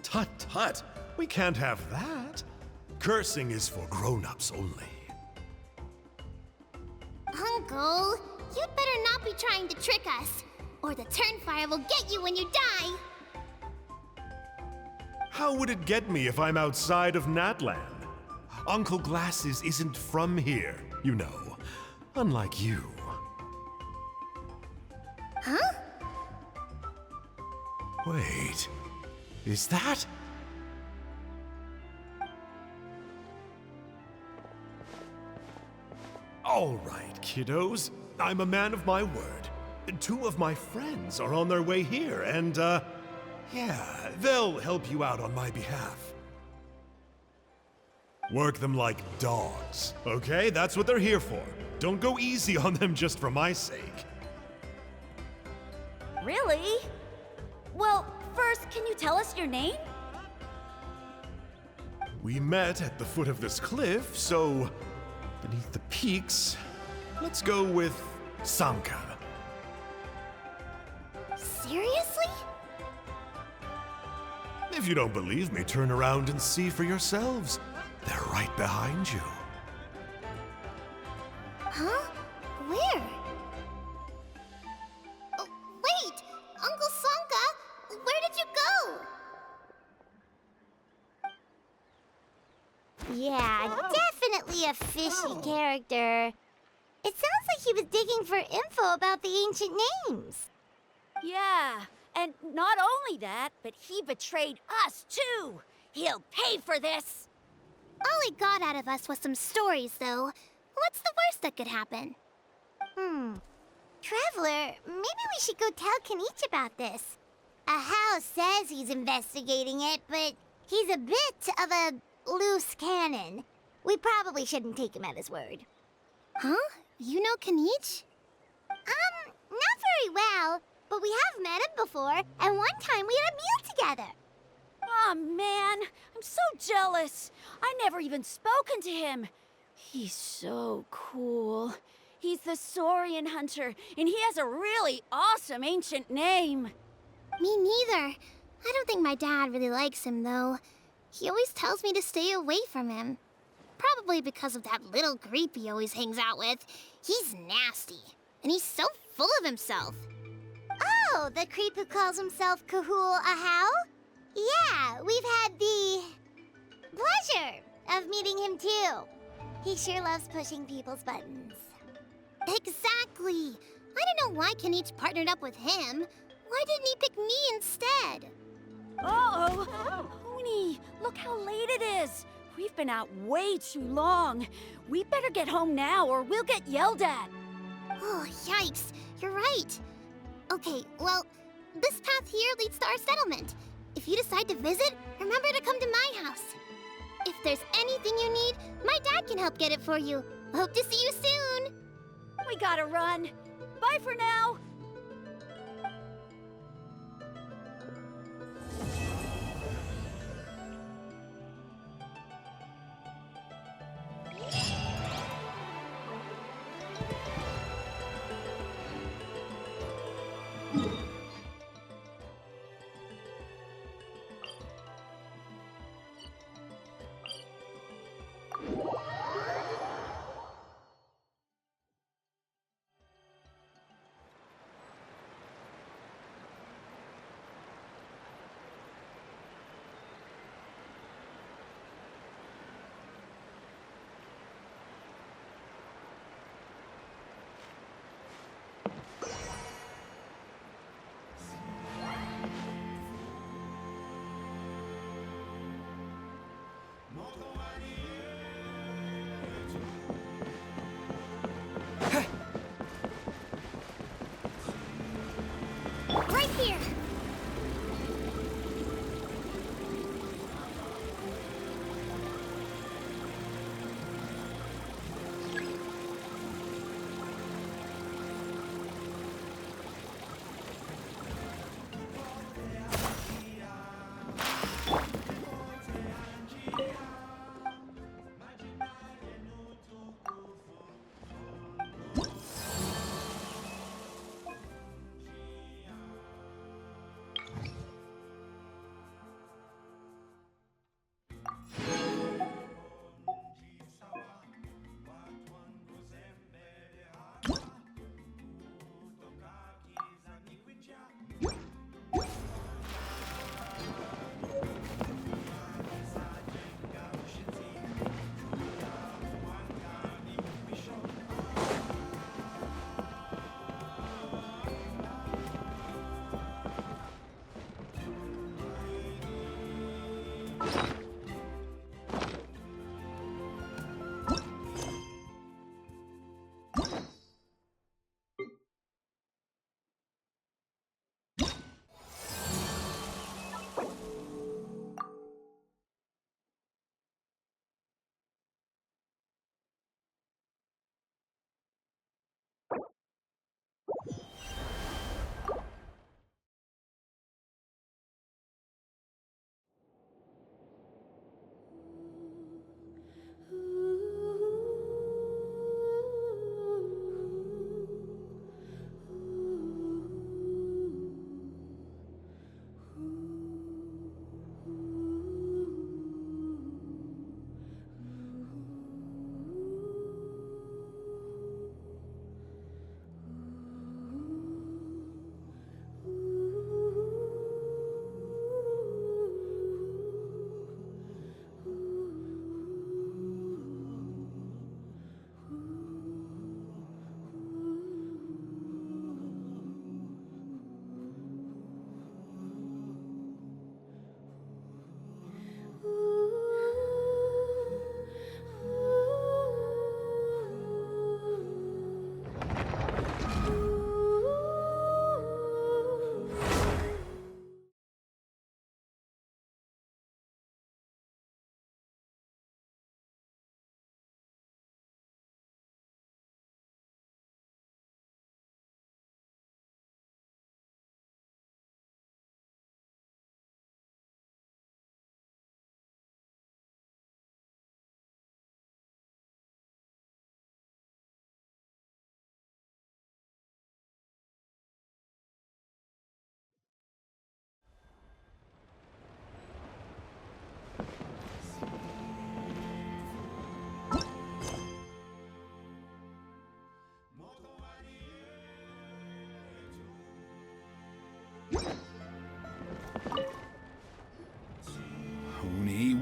Tut tut. We can't have that. Cursing is for grown-ups only. Uncle, you'd better not be trying to trick us, or the Turnfire will get you when you die! How would it get me if I'm outside of Natland? Uncle Glasses isn't from here, you know. Unlike you. Huh? Wait, is that? All right, kiddos. I'm a man of my word. 2 of my friends are on their way here, and, yeah, they'll help you out on my behalf. Work them like dogs, okay? That's what they're here for. Don't go easy on them just for my sake. Really? Well, first, can you tell us your name? We met at the foot of this cliff, so beneath the peaks, let's go with Samka. Seriously? If you don't believe me, turn around and see for yourselves. They're right behind you. Huh? Where? Oh, wait! Uncle Sanka, where did you go? Yeah, definitely a fishy character. It sounds like he was digging for info about the ancient names. Yeah, and not only that, but he betrayed us too. He'll pay for this. All he got out of us was some stories, though. What's the worst that could happen? Traveler, maybe we should go tell Kanich about this. Ahau says he's investigating it, but he's a bit of a loose cannon. We probably shouldn't take him at his word. Huh? You know Kanich? Not very well, but we have met him before, and one time we had a meal together. Aw, man, I'm so jealous. I never even spoken to him. He's so cool. He's the Saurian hunter, and he has a really awesome ancient name. Me neither. I don't think my dad really likes him, though. He always tells me to stay away from him. Probably because of that little creep he always hangs out with. He's nasty, and he's so full of himself. Oh, the creep who calls himself Kahul Ahau? Yeah, we've had the pleasure of meeting him too. He sure loves pushing people's buttons. Exactly. I don't know why Kanich partnered up with him. Why didn't he pick me instead? Uh-oh! Pony, look how late it is. We've been out way too long. We better get home now or we'll get yelled at. Oh, yikes. You're right. Okay, well, this path here leads to our settlement. If you decide to visit, remember to come to my house. If there's anything you need, my dad can help get it for you. Hope to see you soon. We gotta run. Bye for now.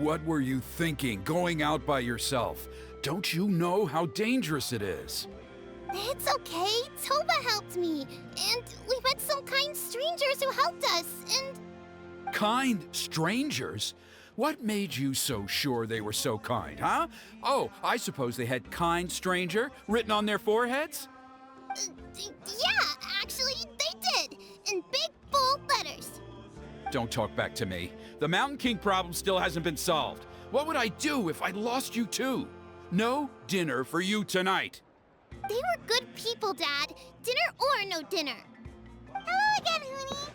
what were you thinking, going out by yourself? Don't you know how dangerous it is? It's okay. Toba helped me. And we met some kind strangers who helped us, and... Kind strangers? What made you so sure they were so kind, huh? Oh, I suppose they had kind stranger written on their foreheads? Yeah, actually, they did. In big, bold letters. Don't talk back to me. The Mountain King problem still hasn't been solved. What would I do if I lost you too? No dinner for you tonight. They were good people, Dad. Dinner or no dinner. Hello again, Huni.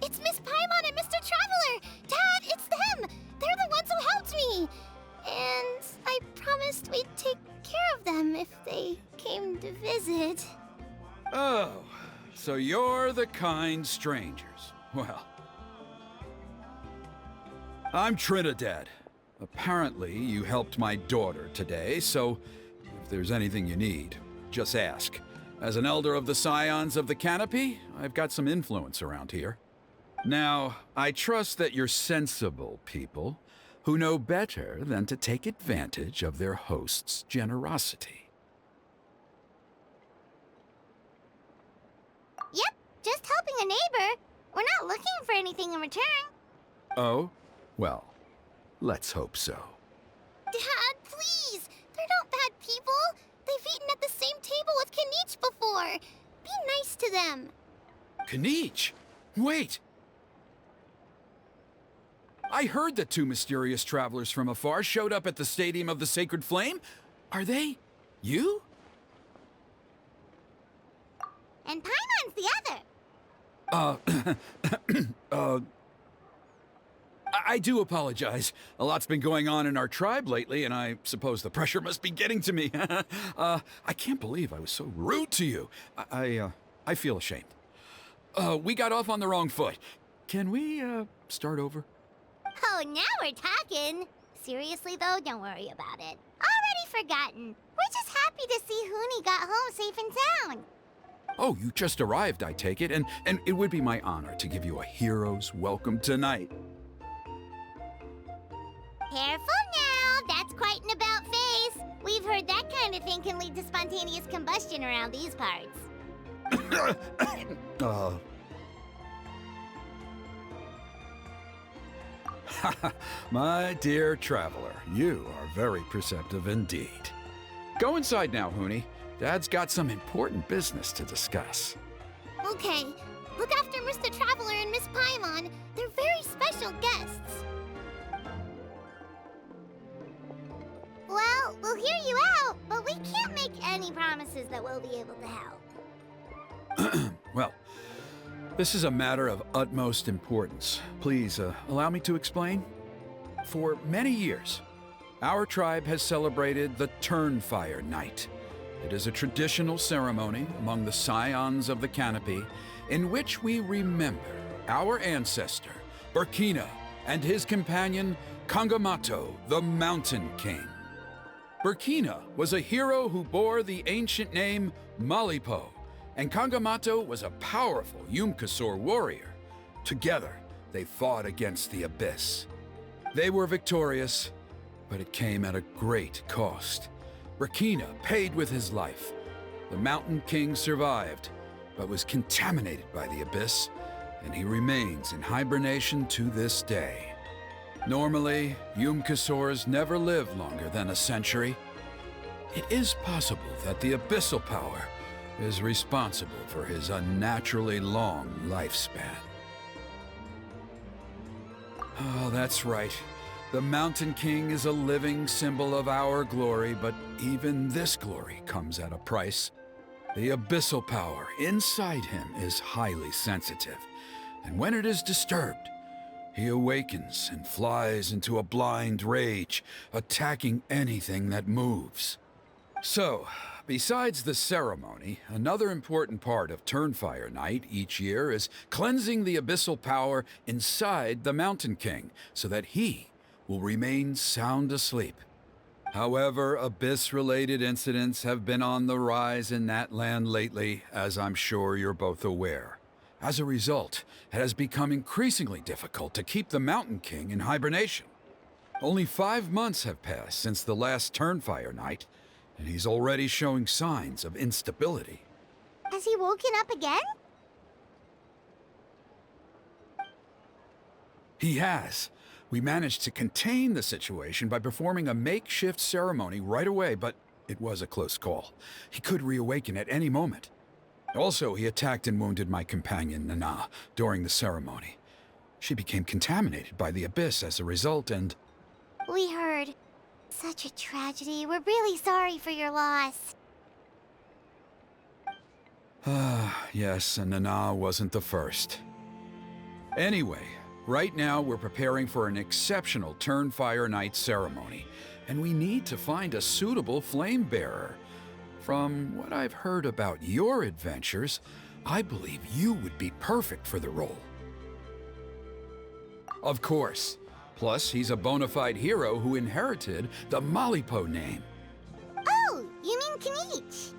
It's Miss Paimon and Mr. Traveler! Dad, it's them! They're the ones who helped me! And I promised we'd take care of them if they came to visit. Oh, so you're the kind strangers. Well, I'm Trinidad. Apparently, you helped my daughter today, so if there's anything you need, just ask. As an elder of the Scions of the Canopy, I've got some influence around here. Now, I trust that you're sensible people who know better than to take advantage of their host's generosity. Yep, just helping a neighbor. We're not looking for anything in return. Oh? Well, let's hope so. Dad, please! They're not bad people! They've eaten at the same table with Kanich before! Be nice to them! Kanich? Wait! I heard that two mysterious travelers from afar showed up at the Stadium of the Sacred Flame. Are they you? And Paimon's the other. I do apologize. A lot's been going on in our tribe lately, and I suppose the pressure must be getting to me. I can't believe I was so rude to you. I feel ashamed. We got off on the wrong foot. Can we, start over? Oh, now we're talking. Seriously, though, don't worry about it. Already forgotten. We're just happy to see Huni got home safe and sound. Oh, you just arrived, I take it, and it would be my honor to give you a hero's welcome tonight. Careful now, that's quite an about face. We've heard that kind of thing can lead to spontaneous combustion around these parts. My dear traveler, you are very perceptive indeed. Go inside now, Huni. Dad's got some important business to discuss. Okay, look after Mr. Traveler and Miss Paimon. They're very special guests. Well, we'll hear you out, but we can't make any promises that we'll be able to help. Well, this is a matter of utmost importance. Please, allow me to explain. For many years, our tribe has celebrated the Turnfire Night. It is a traditional ceremony among the Scions of the Canopy in which we remember our ancestor, Burkina, and his companion, Kangamato, the Mountain King. Burkina was a hero who bore the ancient name Malipo, and Kangamato was a powerful Yumkasor warrior. Together, they fought against the Abyss. They were victorious, but it came at a great cost. Burkina paid with his life. The Mountain King survived, but was contaminated by the Abyss, and he remains in hibernation to this day. Normally, Yumkasors never live longer than a century. It is possible that the Abyssal Power is responsible for his unnaturally long lifespan. Oh, that's right. The Mountain King is a living symbol of our glory, but even this glory comes at a price. The Abyssal Power inside him is highly sensitive, and when it is disturbed, he awakens and flies into a blind rage, attacking anything that moves. So, besides the ceremony, another important part of Turnfire Night each year is cleansing the Abyssal Power inside the Mountain King, so that he will remain sound asleep. However, Abyss-related incidents have been on the rise in that land lately, as I'm sure you're both aware. As a result, it has become increasingly difficult to keep the Mountain King in hibernation. Only 5 months have passed since the last Turnfire night, and he's already showing signs of instability. Has he woken up again? He has. We managed to contain the situation by performing a makeshift ceremony right away, but it was a close call. He could reawaken at any moment. Also, he attacked and wounded my companion, Nana, during the ceremony. She became contaminated by the Abyss as a result, and... We heard. Such a tragedy. We're really sorry for your loss. Yes, and Nana wasn't the first. Anyway, right now we're preparing for an exceptional Turnfire Night ceremony, and we need to find a suitable flame bearer. From what I've heard about your adventures, I believe you would be perfect for the role. Of course. Plus, he's a bona fide hero who inherited the Malipo name. Oh, you mean Kinich?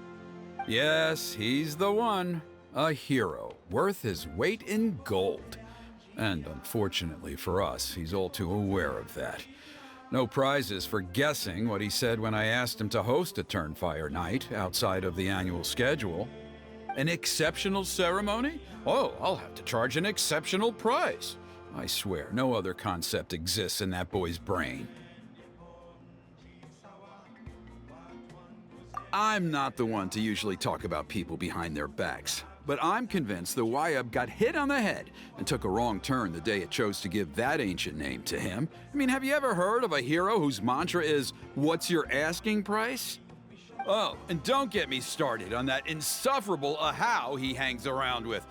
Yes, he's the one. A hero, worth his weight in gold. And unfortunately for us, he's all too aware of that. No prizes for guessing what he said when I asked him to host a Turnfire night outside of the annual schedule. An exceptional ceremony? Oh, I'll have to charge an exceptional price. I swear, no other concept exists in that boy's brain. I'm not the one to usually talk about people behind their backs, but I'm convinced the Wyab got hit on the head and took a wrong turn the day it chose to give that ancient name to him. I mean, have you ever heard of a hero whose mantra is, "What's your asking price?" Oh, and don't get me started on that insufferable Ahau he hangs around with.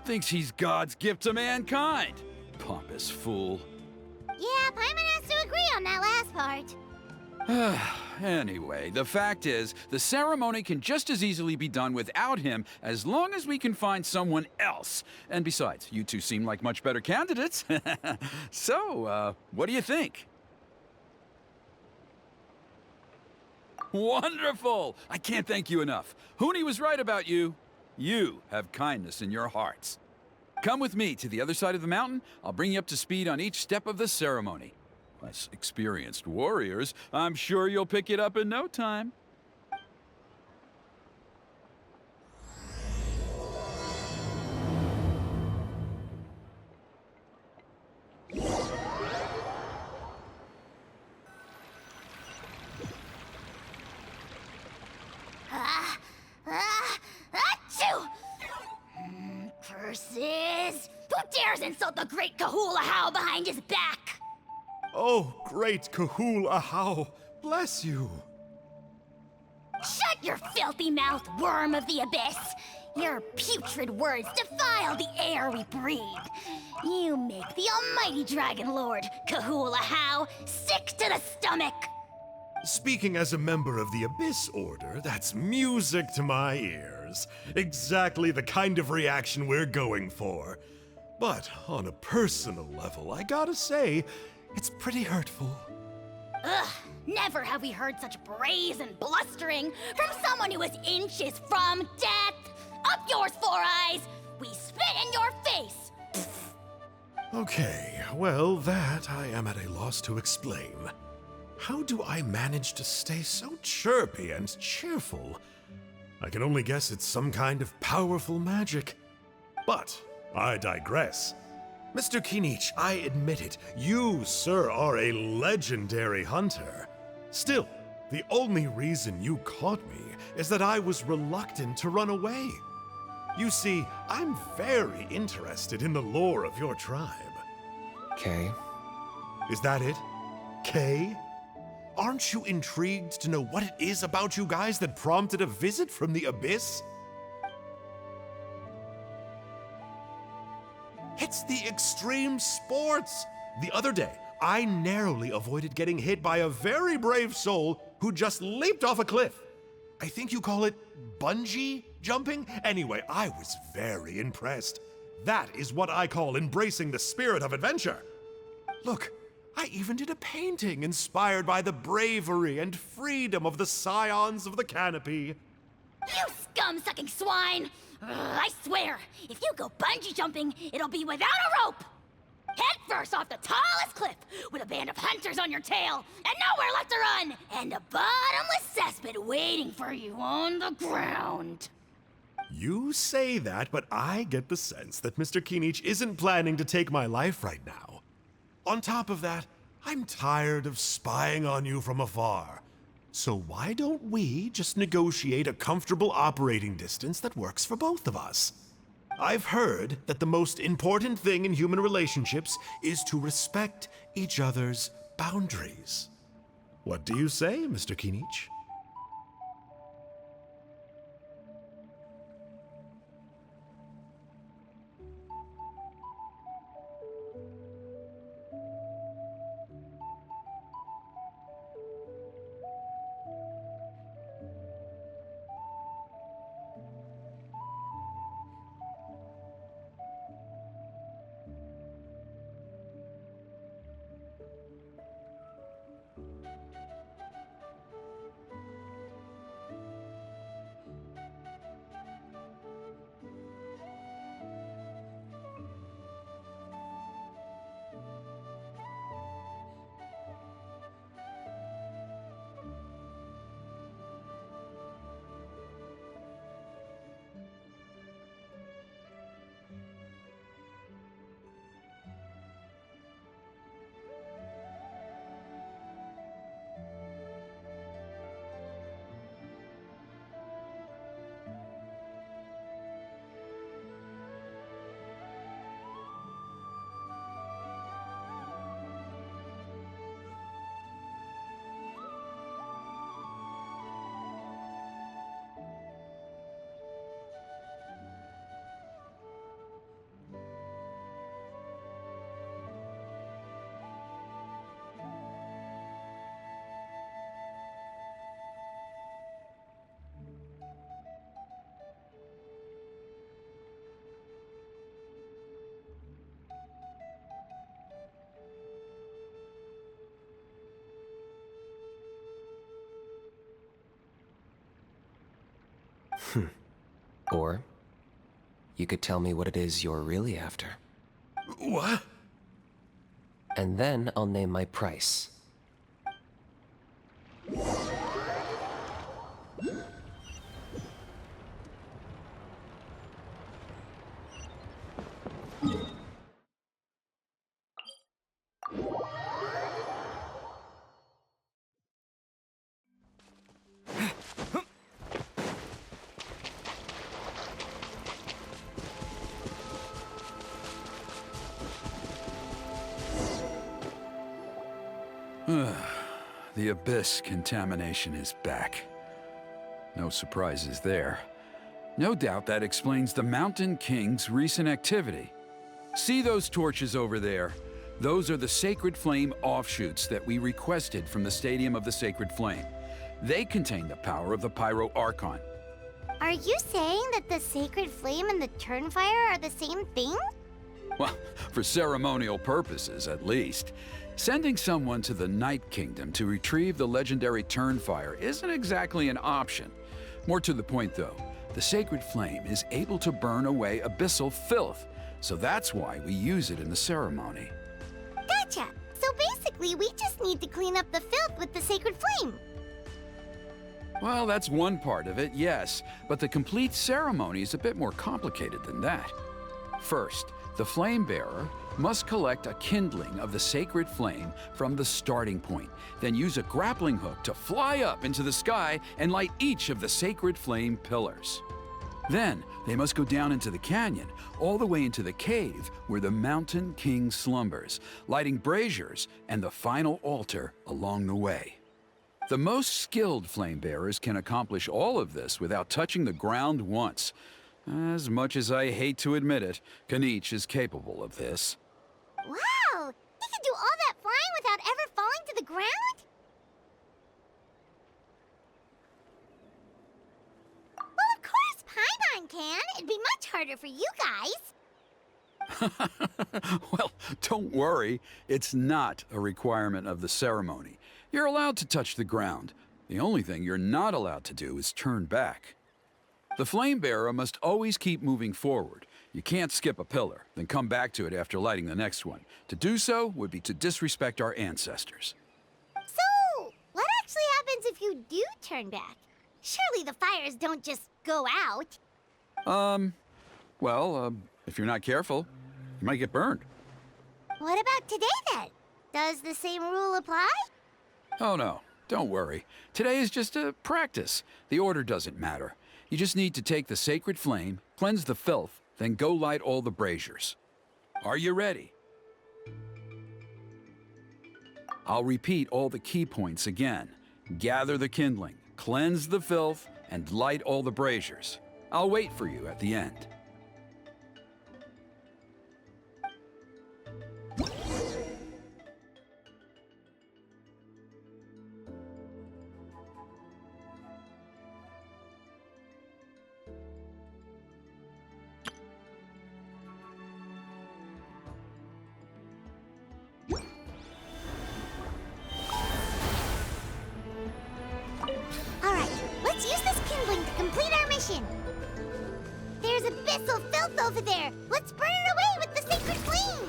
Thinks he's God's gift to mankind. Pompous fool. Yeah, Paimon has to agree on that last part. Anyway, the fact is, the ceremony can just as easily be done without him as long as we can find someone else. And besides, you two seem like much better candidates. So, what do you think? Wonderful! I can't thank you enough. Huni was right about you. You have kindness in your hearts. Come with me to the other side of the mountain. I'll bring you up to speed on each step of the ceremony. As experienced warriors, I'm sure you'll pick it up in no time. Achoo! Curses! Who dares insult the great Kahul Ahau behind his back? Oh, great Kahul Ahau, bless you. Shut your filthy mouth, worm of the abyss! Your putrid words defile the air we breathe. You make the almighty Dragon Lord, Kahul Ahau, sick to the stomach! Speaking as a member of the Abyss Order, that's music to my ears. Exactly the kind of reaction we're going for. But on a personal level, I gotta say, it's pretty hurtful. Ugh, never have we heard such brazen blustering from someone who is inches from death! Up yours, Four Eyes! We spit in your face! Okay, well, that I am at a loss to explain. How do I manage to stay so chirpy and cheerful? I can only guess it's some kind of powerful magic. But I digress. Mr. Kinich, I admit it, you, sir, are a legendary hunter. Still, the only reason you caught me is that I was reluctant to run away. You see, I'm very interested in the lore of your tribe. Kay? Is that it? Kay? Aren't you intrigued to know what it is about you guys that prompted a visit from the Abyss? It's the extreme sports! The other day, I narrowly avoided getting hit by a very brave soul who just leaped off a cliff. I think you call it bungee jumping? Anyway, I was very impressed. That is what I call embracing the spirit of adventure. Look, I even did a painting inspired by the bravery and freedom of the Scions of the Canopy. You scum-sucking swine! Ugh, I swear, if you go bungee jumping, it'll be without a rope! Head first off the tallest cliff, with a band of hunters on your tail, and nowhere left to run, and a bottomless cesspit waiting for you on the ground. You say that, but I get the sense that Mr. Kinich isn't planning to take my life right now. On top of that, I'm tired of spying on you from afar. So why don't we just negotiate a comfortable operating distance that works for both of us? I've heard that the most important thing in human relationships is to respect each other's boundaries. What do you say, Mr. Kinich? Or you could tell me what it is you're really after. What? And then I'll name my price. The Abyss contamination is back. No surprises there. No doubt that explains the Mountain King's recent activity. See those torches over there? Those are the Sacred Flame offshoots that we requested from the Stadium of the Sacred Flame. They contain the power of the Pyro Archon. Are you saying that the Sacred Flame and the Turnfire are the same thing? Well, for ceremonial purposes, at least. Sending someone to the Night Kingdom to retrieve the legendary Turnfire isn't exactly an option. More to the point, though, the Sacred Flame is able to burn away abyssal filth, so that's why we use it in the ceremony. Gotcha! So basically, we just need to clean up the filth with the Sacred Flame. Well, that's one part of it, yes, but the complete ceremony is a bit more complicated than that. First, the flame bearer must collect a kindling of the sacred flame from the starting point, then use a grappling hook to fly up into the sky and light each of the sacred flame pillars. Then, they must go down into the canyon, all the way into the cave where the Mountain King slumbers, lighting braziers and the final altar along the way. The most skilled flame bearers can accomplish all of this without touching the ground once. As much as I hate to admit it, Kinich is capable of this. Wow! He can do all that flying without ever falling to the ground? Well, of course Paimon can. It'd be much harder for you guys. Well, don't worry. It's not a requirement of the ceremony. You're allowed to touch the ground. The only thing you're not allowed to do is turn back. The flame bearer must always keep moving forward. You can't skip a pillar, then come back to it after lighting the next one. To do so would be to disrespect our ancestors. So, what actually happens if you do turn back? Surely the fires don't just go out. If you're not careful, you might get burned. What about today then? Does the same rule apply? Oh no, don't worry. Today is just a practice. The order doesn't matter. You just need to take the sacred flame, cleanse the filth, then go light all the braziers. Are you ready? I'll repeat all the key points again. Gather the kindling, cleanse the filth, and light all the braziers. I'll wait for you at the end. Alright, let's use this kindling to complete our mission. There's abyssal filth over there. Let's burn it away with the sacred flame.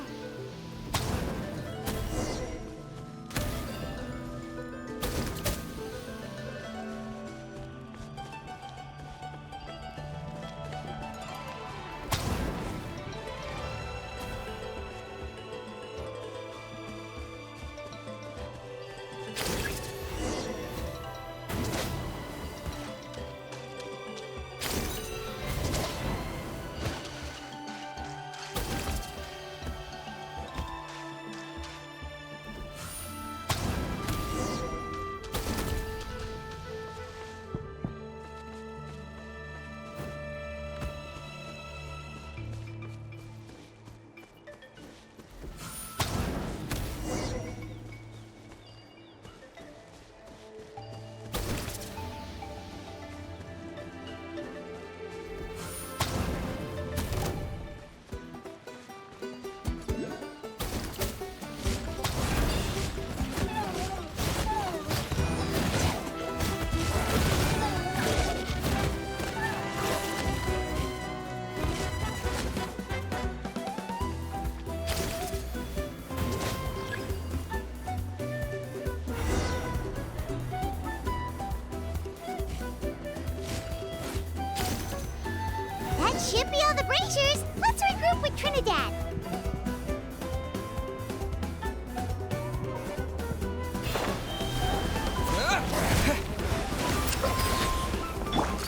That should be all the braziers. Let's regroup with Trinidad.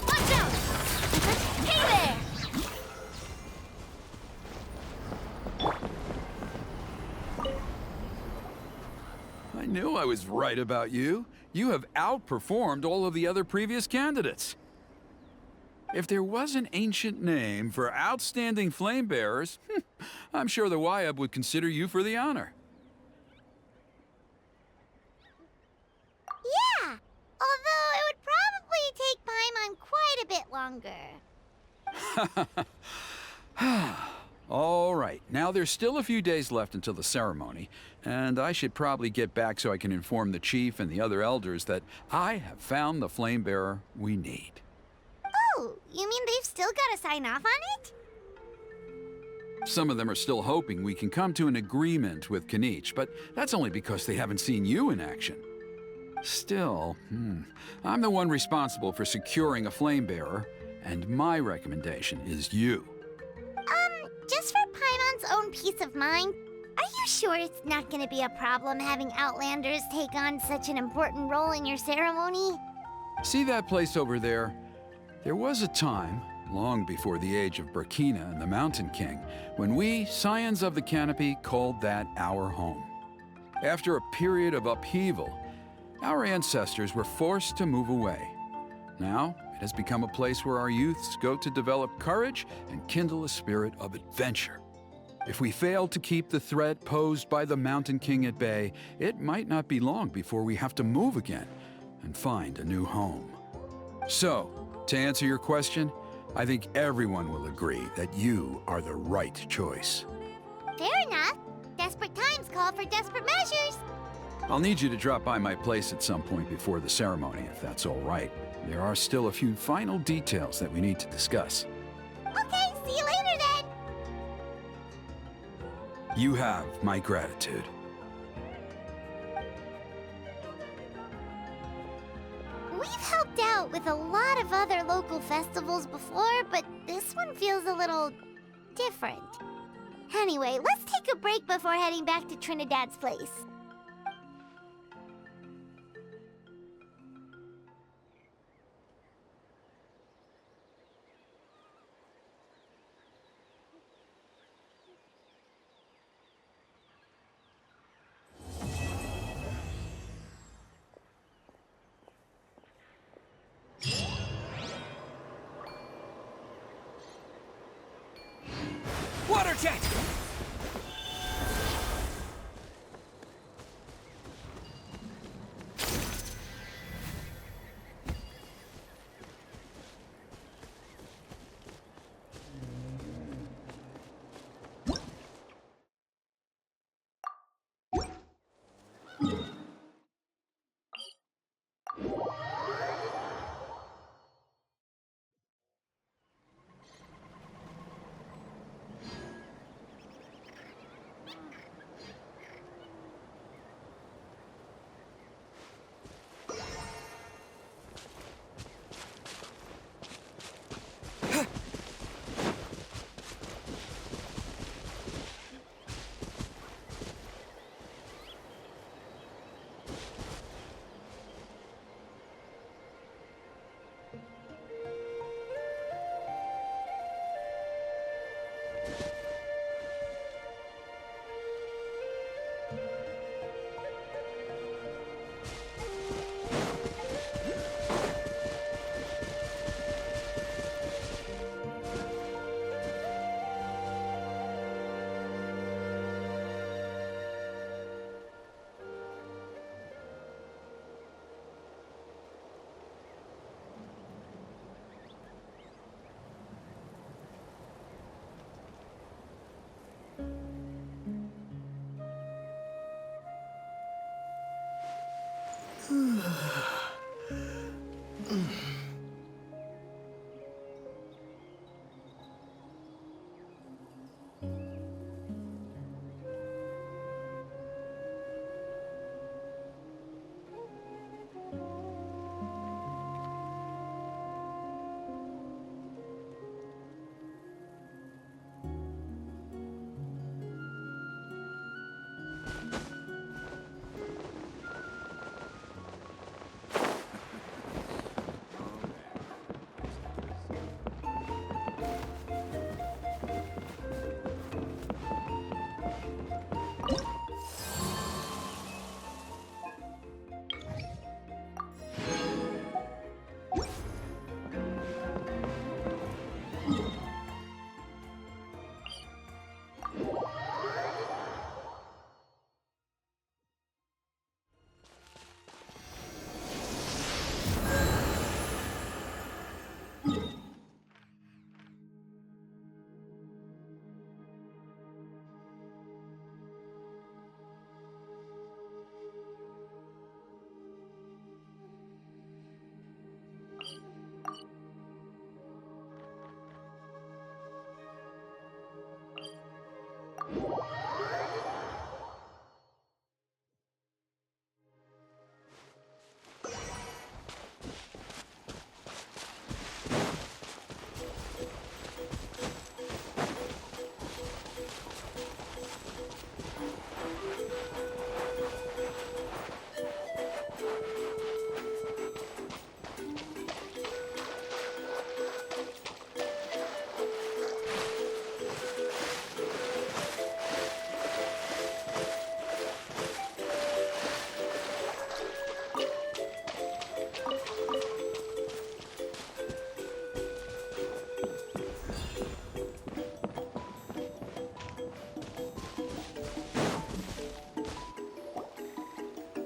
Watch out! Hey there! I knew I was right about you. You have outperformed all of the other previous candidates. If there was an ancient name for outstanding flame bearers, I'm sure the Wyab would consider you for the honor. Yeah, although it would probably take Paimon quite a bit longer. All right, now there's still a few days left until the ceremony, and I should probably get back so I can inform the chief and the other elders that I have found the flame bearer we need. Oh, you mean they've still got to sign off on it? Some of them are still hoping we can come to an agreement with Kinich, but that's only because they haven't seen you in action. Still, I'm the one responsible for securing a flame bearer, and my recommendation is you. Just for Paimon's own peace of mind, are you sure it's not going to be a problem having Outlanders take on such an important role in your ceremony? See that place over there? There was a time, long before the age of Burkina and the Mountain King, when we, Scions of the Canopy, called that our home. After a period of upheaval, our ancestors were forced to move away. Now, it has become a place where our youths go to develop courage and kindle a spirit of adventure. If we fail to keep the threat posed by the Mountain King at bay, it might not be long before we have to move again and find a new home. So, to answer your question, I think everyone will agree that you are the right choice. Fair enough. Desperate times call for desperate measures. I'll need you to drop by my place at some point before the ceremony, if that's all right. there are still a few final details that we need to discuss. Okay, see you later then! You have my gratitude. We've helped out with a lot of other local festivals before, but this one feels a little different. Anyway, let's take a break before heading back to Trinidad's place. Water jet!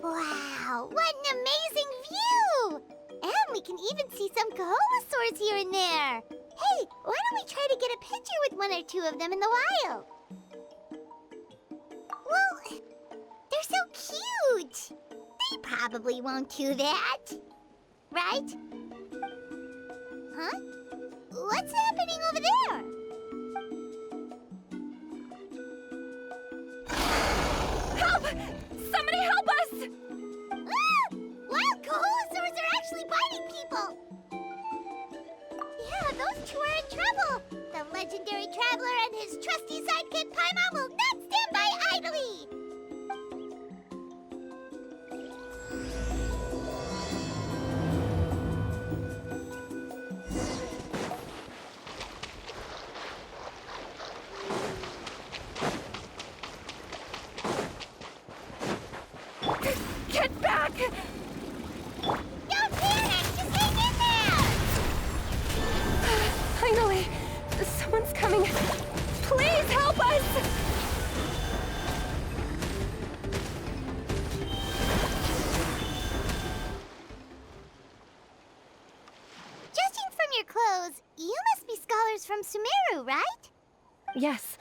Wow, what an amazing view! And we can even see some Kohomasaurs here and there. Hey, why don't we try to get a picture with one or two of them in the wild? Well, they're so cute. They probably won't do that. Right? Huh? What's happening over there? Help! Somebody help us! Ah! Wild Kahulasaurs are actually biting people! Yeah, those two are in trouble! The legendary traveler and his trusty sidekick Paimon will not stand by idly! Get back! Don't panic! Just hang in there! Finally! Someone's coming! Please help us! Judging from your clothes, you must be scholars from Sumeru, right? Yes,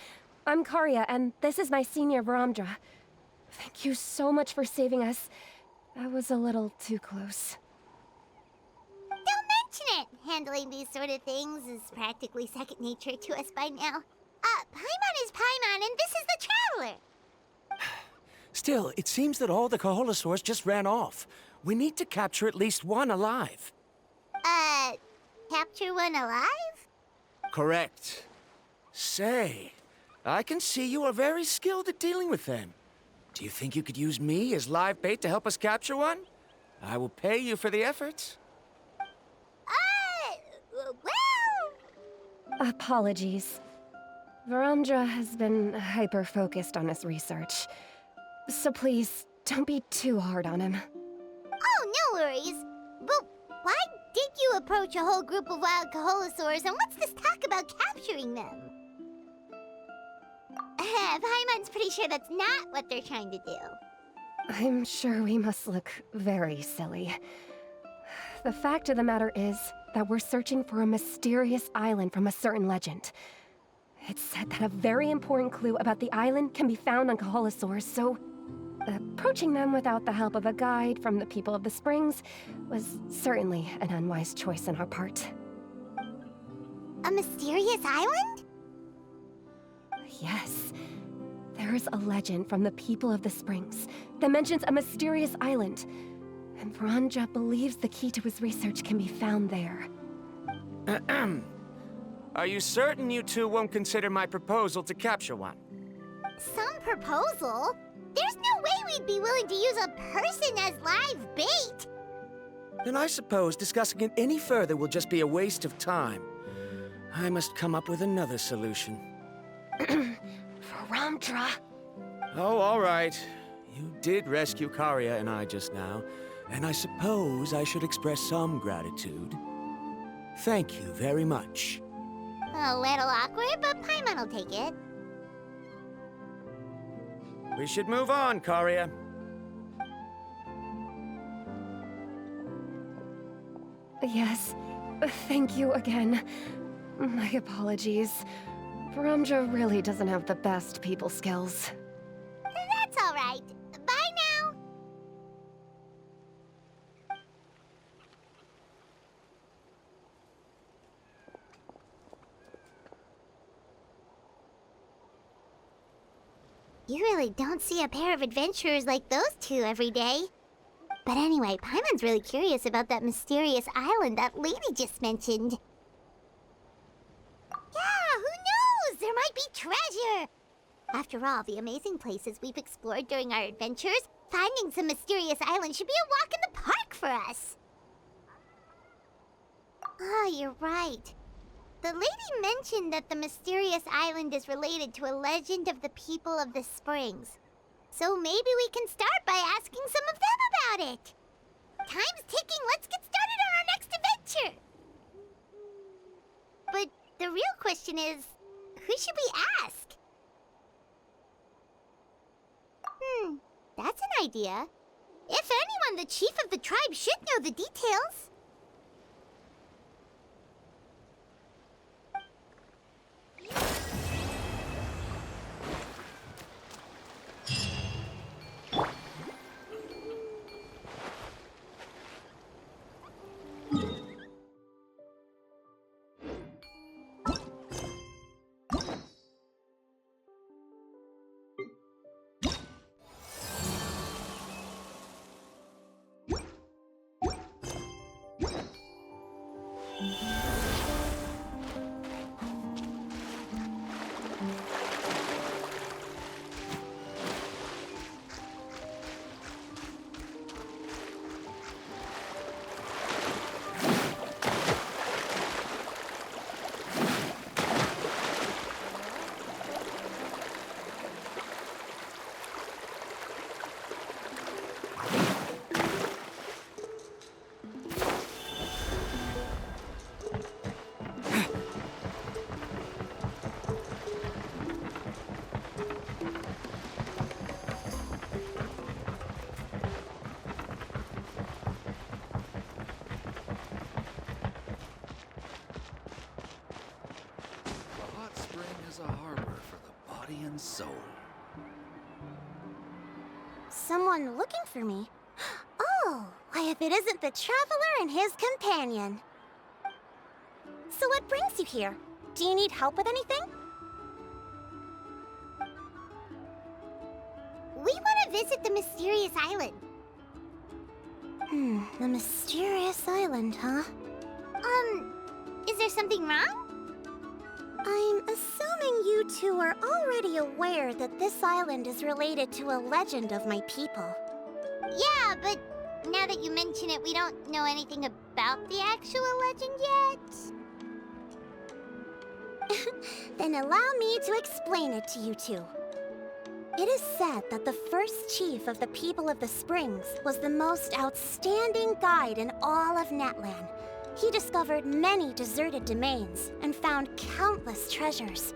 I'm Karya, and this is my senior Varamdra. Thank you so much for saving us. That was a little too close. Don't mention it! Handling these sort of things is practically second nature to us by now. Paimon is Paimon, and this is the Traveler! Still, it seems that all the Kahulasaurs just ran off. We need to capture at least one alive. Capture one alive? Correct. Say, I can see you are very skilled at dealing with them. Do you think you could use me as live bait to help us capture one? I will pay you for the efforts. Well... Apologies. Varamdra has been hyper-focused on his research. So please, don't be too hard on him. Oh, no worries. But why did you approach a whole group of wild Kahulasaurs, and what's this talk about capturing them? Paimon's pretty sure that's not what they're trying to do. I'm sure we must look very silly. The fact of the matter is that we're searching for a mysterious island from a certain legend. It's said that a very important clue about the island can be found on Kahulasaurs, so approaching them without the help of a guide from the people of the Springs was certainly an unwise choice on our part. A mysterious island? Yes. There is a legend from the people of the Springs that mentions a mysterious island, and Varamdra believes the key to his research can be found there. Are you certain you two won't consider my proposal to capture one? Some proposal? There's no way we'd be willing to use a person as live bait! Then I suppose discussing it any further will just be a waste of time. I must come up with another solution. Varamdra! Oh, all right. You did rescue Karya and I just now, and I suppose I should express some gratitude. Thank you very much. A little awkward, but Paimon will take it. We should move on, Karya. Yes. Thank you again. My apologies. Varamdra really doesn't have the best people skills. That's all right. Bye now. You really don't see a pair of adventurers like those two every day. But anyway, Paimon's really curious about that mysterious island that lady just mentioned. Yeah, who knows? There might be treasure! After all, the amazing places we've explored during our adventures, finding some mysterious island should be a walk in the park for us. Oh, you're right. The lady mentioned that the mysterious island is related to a legend of the people of the Springs. So maybe we can start by asking some of them about it. Time's ticking. Let's get started on our next adventure. But the real question is, who should we ask? That's an idea. If anyone, the chief of the tribe should know the details. body and soul. Someone looking for me? Oh, why if it isn't the Traveler and his companion. So what brings you here? Do you need help with anything? We want to visit the mysterious island. The mysterious island, huh? Is there something wrong? I'm assuming you two are already aware that this island is related to a legend of my people. Yeah, but now that you mention it, we don't know anything about the actual legend yet. Then allow me to explain it to you two. It is said that the first chief of the people of the Springs was the most outstanding guide in all of Netland. He discovered many deserted domains and found countless treasures.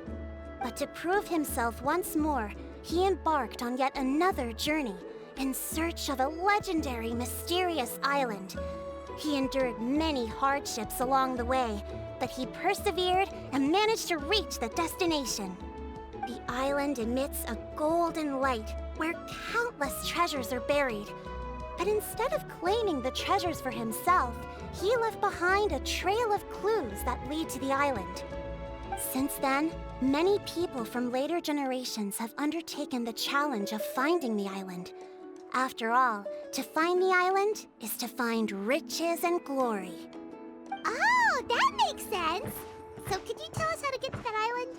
But to prove himself once more, he embarked on yet another journey in search of a legendary, mysterious island. He endured many hardships along the way, but he persevered and managed to reach the destination. The island emits a golden light where countless treasures are buried. But instead of claiming the treasures for himself, he left behind a trail of clues that lead to the island. Since then, many people from later generations have undertaken the challenge of finding the island. After all, to find the island is to find riches and glory. Oh, that makes sense. So could you tell us how to get to that island?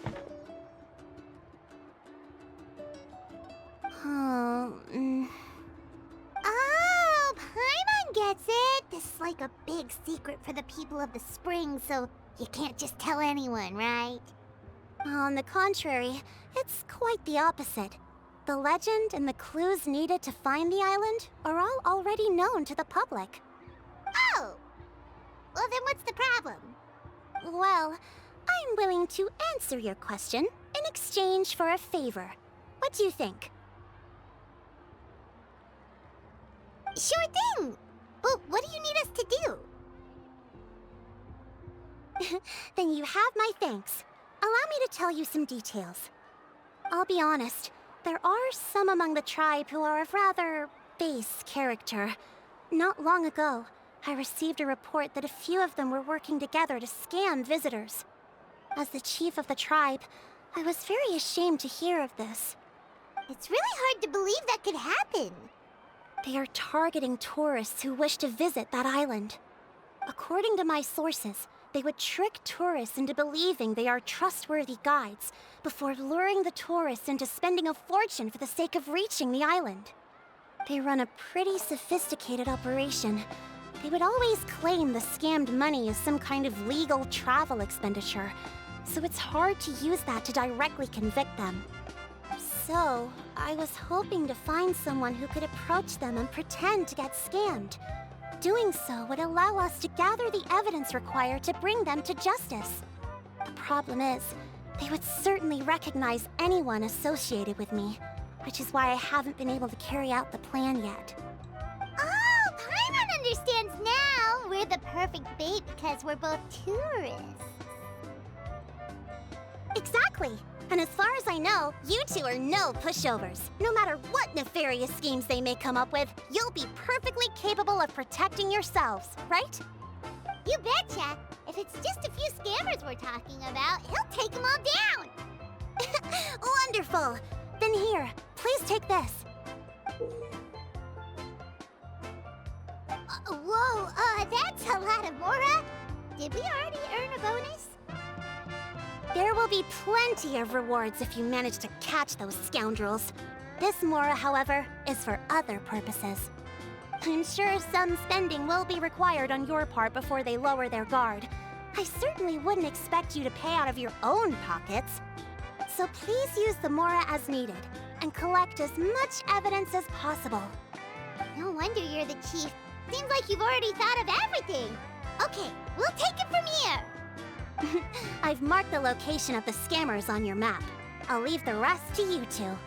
Oh, Paimon gets it. This is like a big secret for the people of the spring, so you can't just tell anyone, right? On the contrary, it's quite the opposite. The legend and the clues needed to find the island are all already known to the public. Oh! Well, then what's the problem? Well, I'm willing to answer your question in exchange for a favor. What do you think? Sure thing! But what do you need us to do? Then you have my thanks. Allow me to tell you some details. I'll be honest, there are some among the tribe who are of rather base character. Not long ago, I received a report that a few of them were working together to scam visitors. As the chief of the tribe, I was very ashamed to hear of this. It's really hard to believe that could happen. They are targeting tourists who wish to visit that island. According to my sources, they would trick tourists into believing they are trustworthy guides before luring the tourists into spending a fortune for the sake of reaching the island. They run a pretty sophisticated operation. They would always claim the scammed money as some kind of legal travel expenditure, so it's hard to use that to directly convict them. So, I was hoping to find someone who could approach them and pretend to get scammed. Doing so would allow us to gather the evidence required to bring them to justice. The problem is, they would certainly recognize anyone associated with me, which is why I haven't been able to carry out the plan yet. Oh, Paimon understands now! We're the perfect bait because we're both tourists. Exactly! And as far as I know, you two are no pushovers. No matter what nefarious schemes they may come up with, you'll be perfectly capable of protecting yourselves, right? You betcha! If it's just a few scammers we're talking about, he'll take them all down! Wonderful! Then here, please take this. Whoa, that's a lot of Mora! Did we already earn a bonus? There will be plenty of rewards if you manage to catch those scoundrels. This Mora, however, is for other purposes. I'm sure some spending will be required on your part before they lower their guard. I certainly wouldn't expect you to pay out of your own pockets. So please use the Mora as needed, and collect as much evidence as possible. No wonder you're the chief. Seems like you've already thought of everything. Okay, we'll take it from here. I've marked the location of the scammers on your map. I'll leave the rest to you two.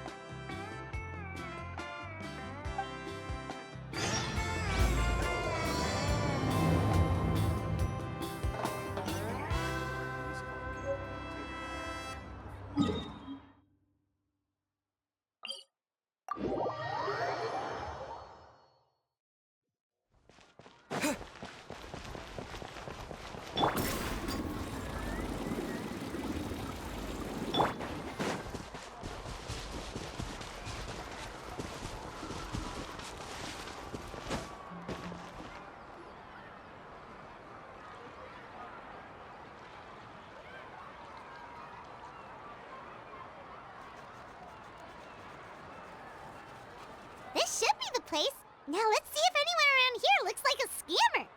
This should be the place. Now let's see if anyone around here looks like a scammer.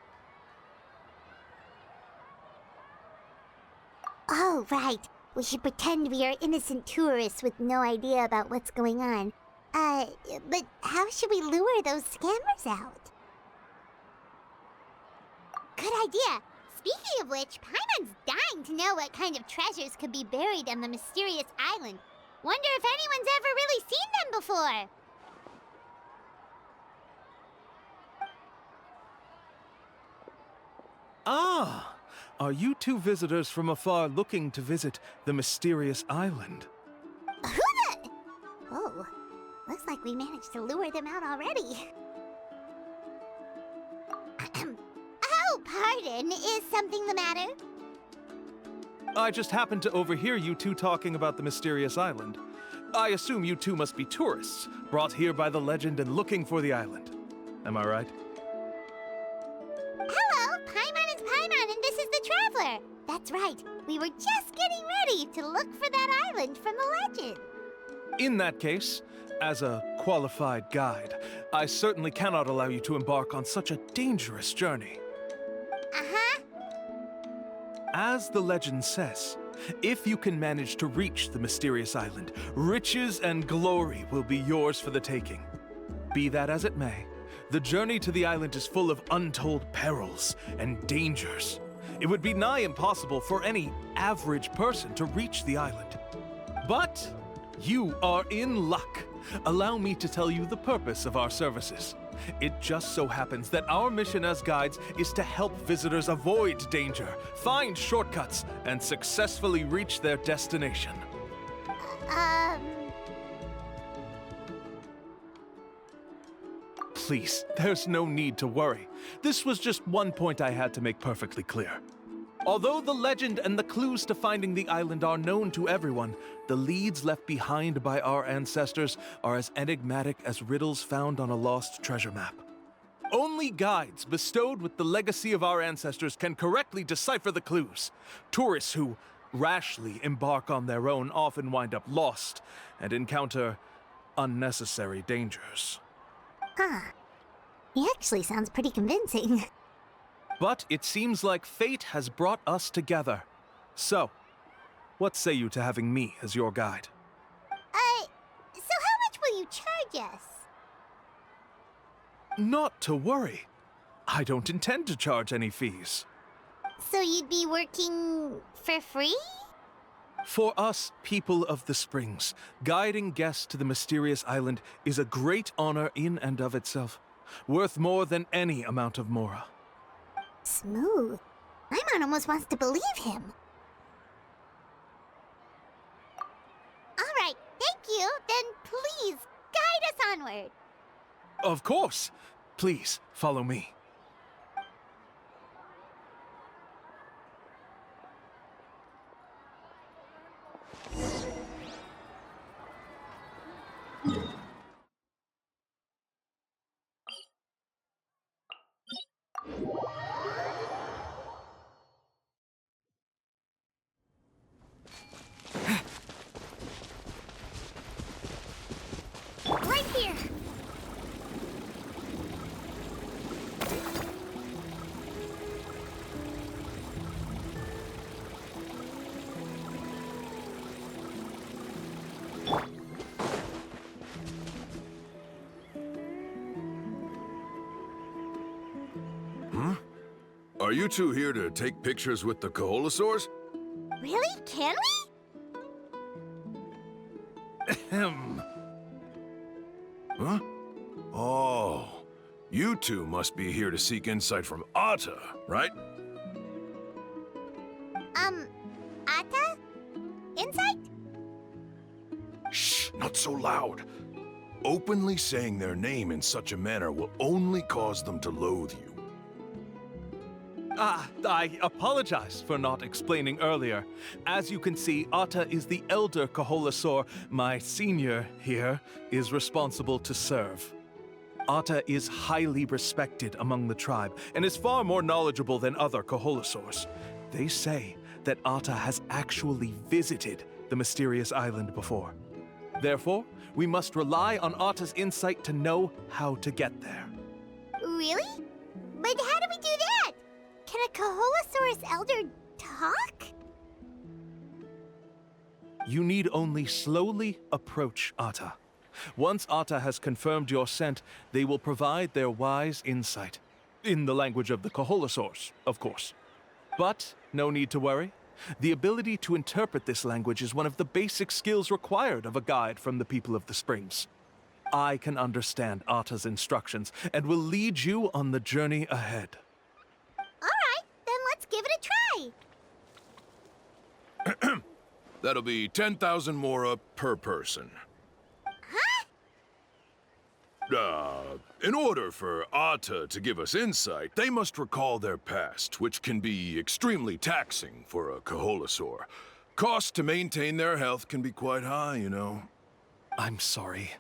Oh, right. We should pretend we are innocent tourists with no idea about what's going on. But how should we lure those scammers out? Good idea. Speaking of which, Paimon's dying to know what kind of treasures could be buried on the mysterious island. Wonder if anyone's ever really seen them before. Ah! Are you two visitors from afar looking to visit the mysterious island? Who the... Oh, looks like we managed to lure them out already. Oh, pardon. Is something the matter? I just happened to overhear you two talking about the mysterious island. I assume you two must be tourists, brought here by the legend and looking for the island. Am I right? Hello, Paimon is Paimon and this is the Traveler. That's right. We were just getting ready to look for that island from the legend. In that case, as a qualified guide, I certainly cannot allow you to embark on such a dangerous journey. Uh-huh. As the legend says, if you can manage to reach the mysterious island, riches and glory will be yours for the taking. Be that as it may, the journey to the island is full of untold perils and dangers. It would be nigh impossible for any average person to reach the island. But you are in luck. Allow me to tell you the purpose of our services. It just so happens that our mission as guides is to help visitors avoid danger, find shortcuts, and successfully reach their destination. Please, there's no need to worry. This was just one point I had to make perfectly clear. Although the legend and the clues to finding the island are known to everyone, the leads left behind by our ancestors are as enigmatic as riddles found on a lost treasure map. Only guides bestowed with the legacy of our ancestors can correctly decipher the clues. Tourists who rashly embark on their own often wind up lost and encounter unnecessary dangers. Huh. He actually sounds pretty convincing. But it seems like fate has brought us together. So, what say you to having me as your guide? So how much will you charge us? Not to worry. I don't intend to charge any fees. So you'd be working for free? For us, people of the Springs, guiding guests to the mysterious island is a great honor in and of itself, worth more than any amount of mora. Smooth. Paimon almost wants to believe him. All right, thank you. Then please, guide us onward. Of course. Please, follow me. Right here. Are you two here to take pictures with the Koholosaurs? Really? Can we? Ahem. Huh? Oh, you two must be here to seek insight from Atta, right? Atta? Insight? Shh, not so loud. Openly saying their name in such a manner will only cause them to loathe you. I apologize for not explaining earlier. As you can see, Atta is the elder Koholosaur. My senior here is responsible to serve. Atta is highly respected among the tribe and is far more knowledgeable than other Koholosaurs. They say that Atta has actually visited the mysterious island before. Therefore, We must rely on Atta's insight to know how to get there. Really? But how do we do that? Can a Kaholosaurus elder talk? You need only slowly approach Atta. Once Atta has confirmed your scent, they will provide their wise insight. In the language of the Kaholosaurs, of course. But no need to worry. The ability to interpret this language is one of the basic skills required of a guide from the people of the Springs. I can understand Atta's instructions and will lead you on the journey ahead. All right, then let's give it a try. That'll be 10,000 mora per person. In order for Atta to give us insight, they must recall their past, which can be extremely taxing for a Kaholosaur. Costs to maintain their health can be quite high, you know. I'm sorry.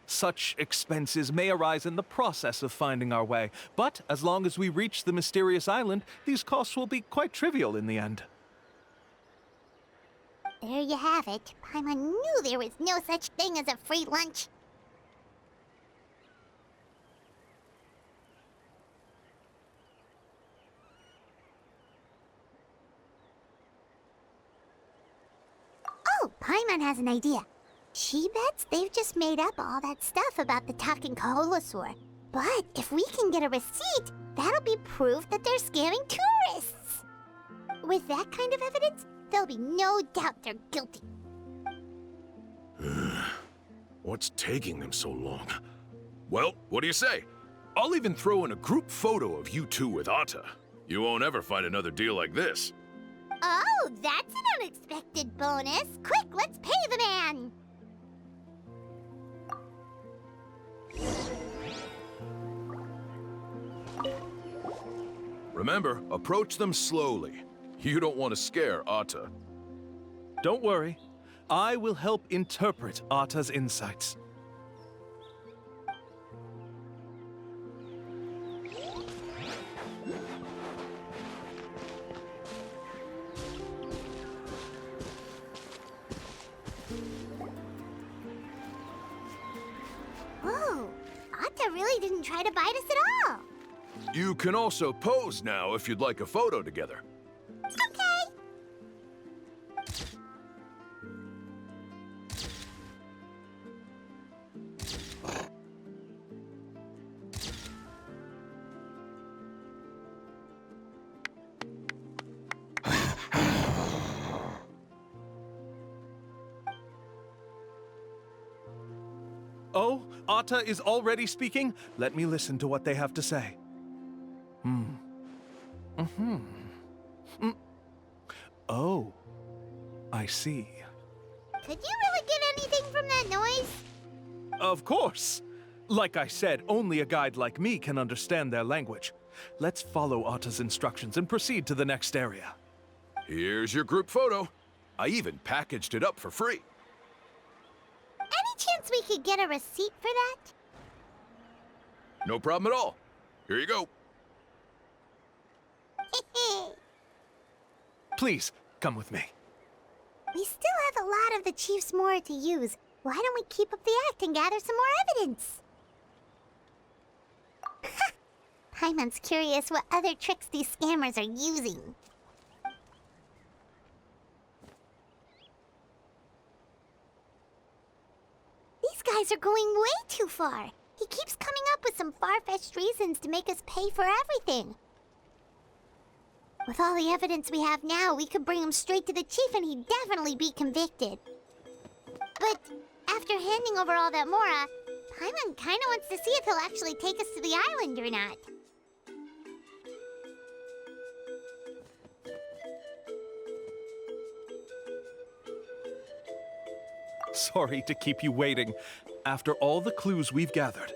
Such expenses may arise in the process of finding our way, but as long as we reach the mysterious island, these costs will be quite trivial in the end. There you have it. Paimon knew there was no such thing as a free lunch. Oh, Paimon has an idea. She bets they've just made up all that stuff about the talking Kaholosaur. But if we can get a receipt, that'll be proof that they're scamming tourists. With that kind of evidence, there'll be no doubt they're guilty. What's taking them so long? Well, what do you say? I'll even throw in a group photo of you two with Atta. You won't ever find another deal like this. Oh, that's an unexpected bonus. Quick, let's pay the man. Remember, approach them slowly. You don't want to scare Atta. Don't worry. I will help interpret Atta's insights. Whoa, Atta really didn't try to bite us at all. You can also pose now if you'd like a photo together. Okay. Oh, Atta is already speaking? Let me listen to what they have to say. Oh, I see. Could you really get anything from that noise? Of course! Like I said, only a guide like me can understand their language. Let's follow Atta's instructions and proceed to the next area. Here's your group photo. I even packaged it up for free. Any chance we could get a receipt for that? No problem at all. Here you go. Please, come with me. We still have a lot of the Chief's Mora to use. Why don't we keep up the act and gather some more evidence? Paimon's curious what other tricks these scammers are using. These guys are going way too far. He keeps coming up with some far-fetched reasons to make us pay for everything. With all the evidence we have now, we could bring him straight to the chief and he'd definitely be convicted. But after handing over all that Mora, Paimon kinda wants to see if he'll actually take us to the island or not. Sorry to keep you waiting. After all the clues we've gathered,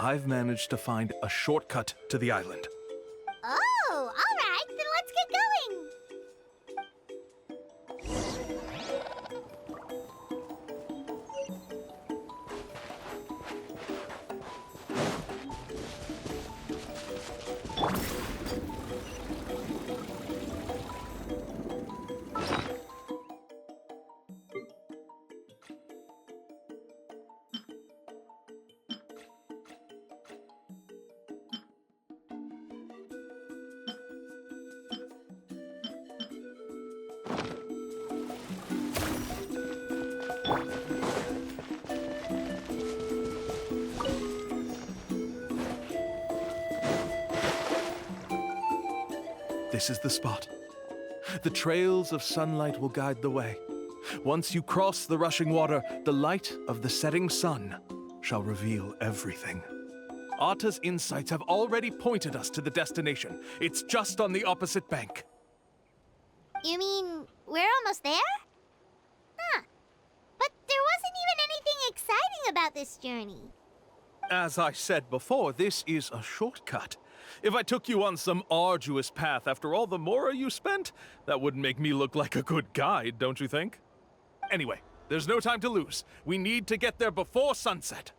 I've managed to find a shortcut to the island. Oh, all right, then let's get going. This is the spot. The trails of sunlight will guide the way. Once you cross the rushing water, the light of the setting sun shall reveal everything. Arta's insights have already pointed us to the destination. It's just on the opposite bank. You mean we're almost there? Huh. But there wasn't even anything exciting about this journey. As I said before, this is a shortcut. If I took you on some arduous path after all the mora you spent, that wouldn't make me look like a good guide, don't you think? Anyway, there's no time to lose. We need to get there before sunset.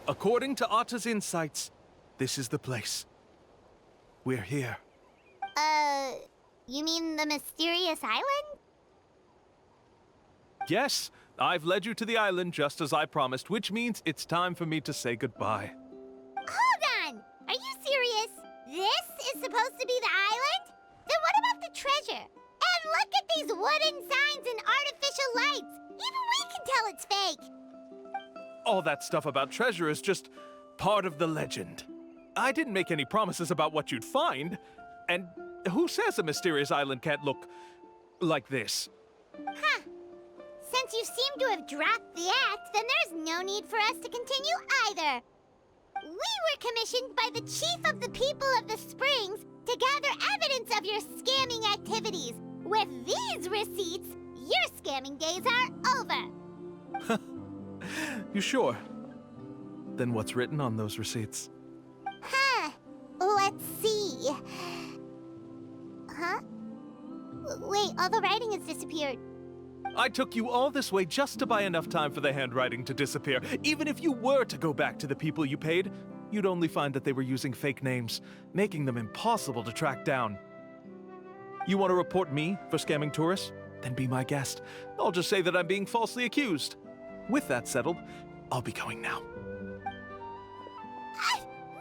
According to Arta's insights, this is the place. We're here. You mean the mysterious island? Yes, I've led you to the island just as I promised, which means it's time for me to say goodbye. Hold on! Are you serious? This is supposed to be the island? Then what about the treasure? And look at these wooden signs and artificial lights! Even we can tell it's fake! All that stuff about treasure is just part of the legend. I didn't make any promises about what you'd find. And who says a mysterious island can't look like this? Huh. Since you seem to have dropped the act, then there's no need for us to continue either. We were commissioned by the chief of the people of the Springs to gather evidence of your scamming activities. With these receipts, your scamming days are over. You sure? Then what's written on those receipts? Huh. Let's see. Huh? Wait, all the writing has disappeared. I took you all this way just to buy enough time for the handwriting to disappear. Even if you were to go back to the people you paid, you'd only find that they were using fake names, making them impossible to track down. You want to report me for scamming tourists? Then be my guest. I'll just say that I'm being falsely accused. With that settled, I'll be going now.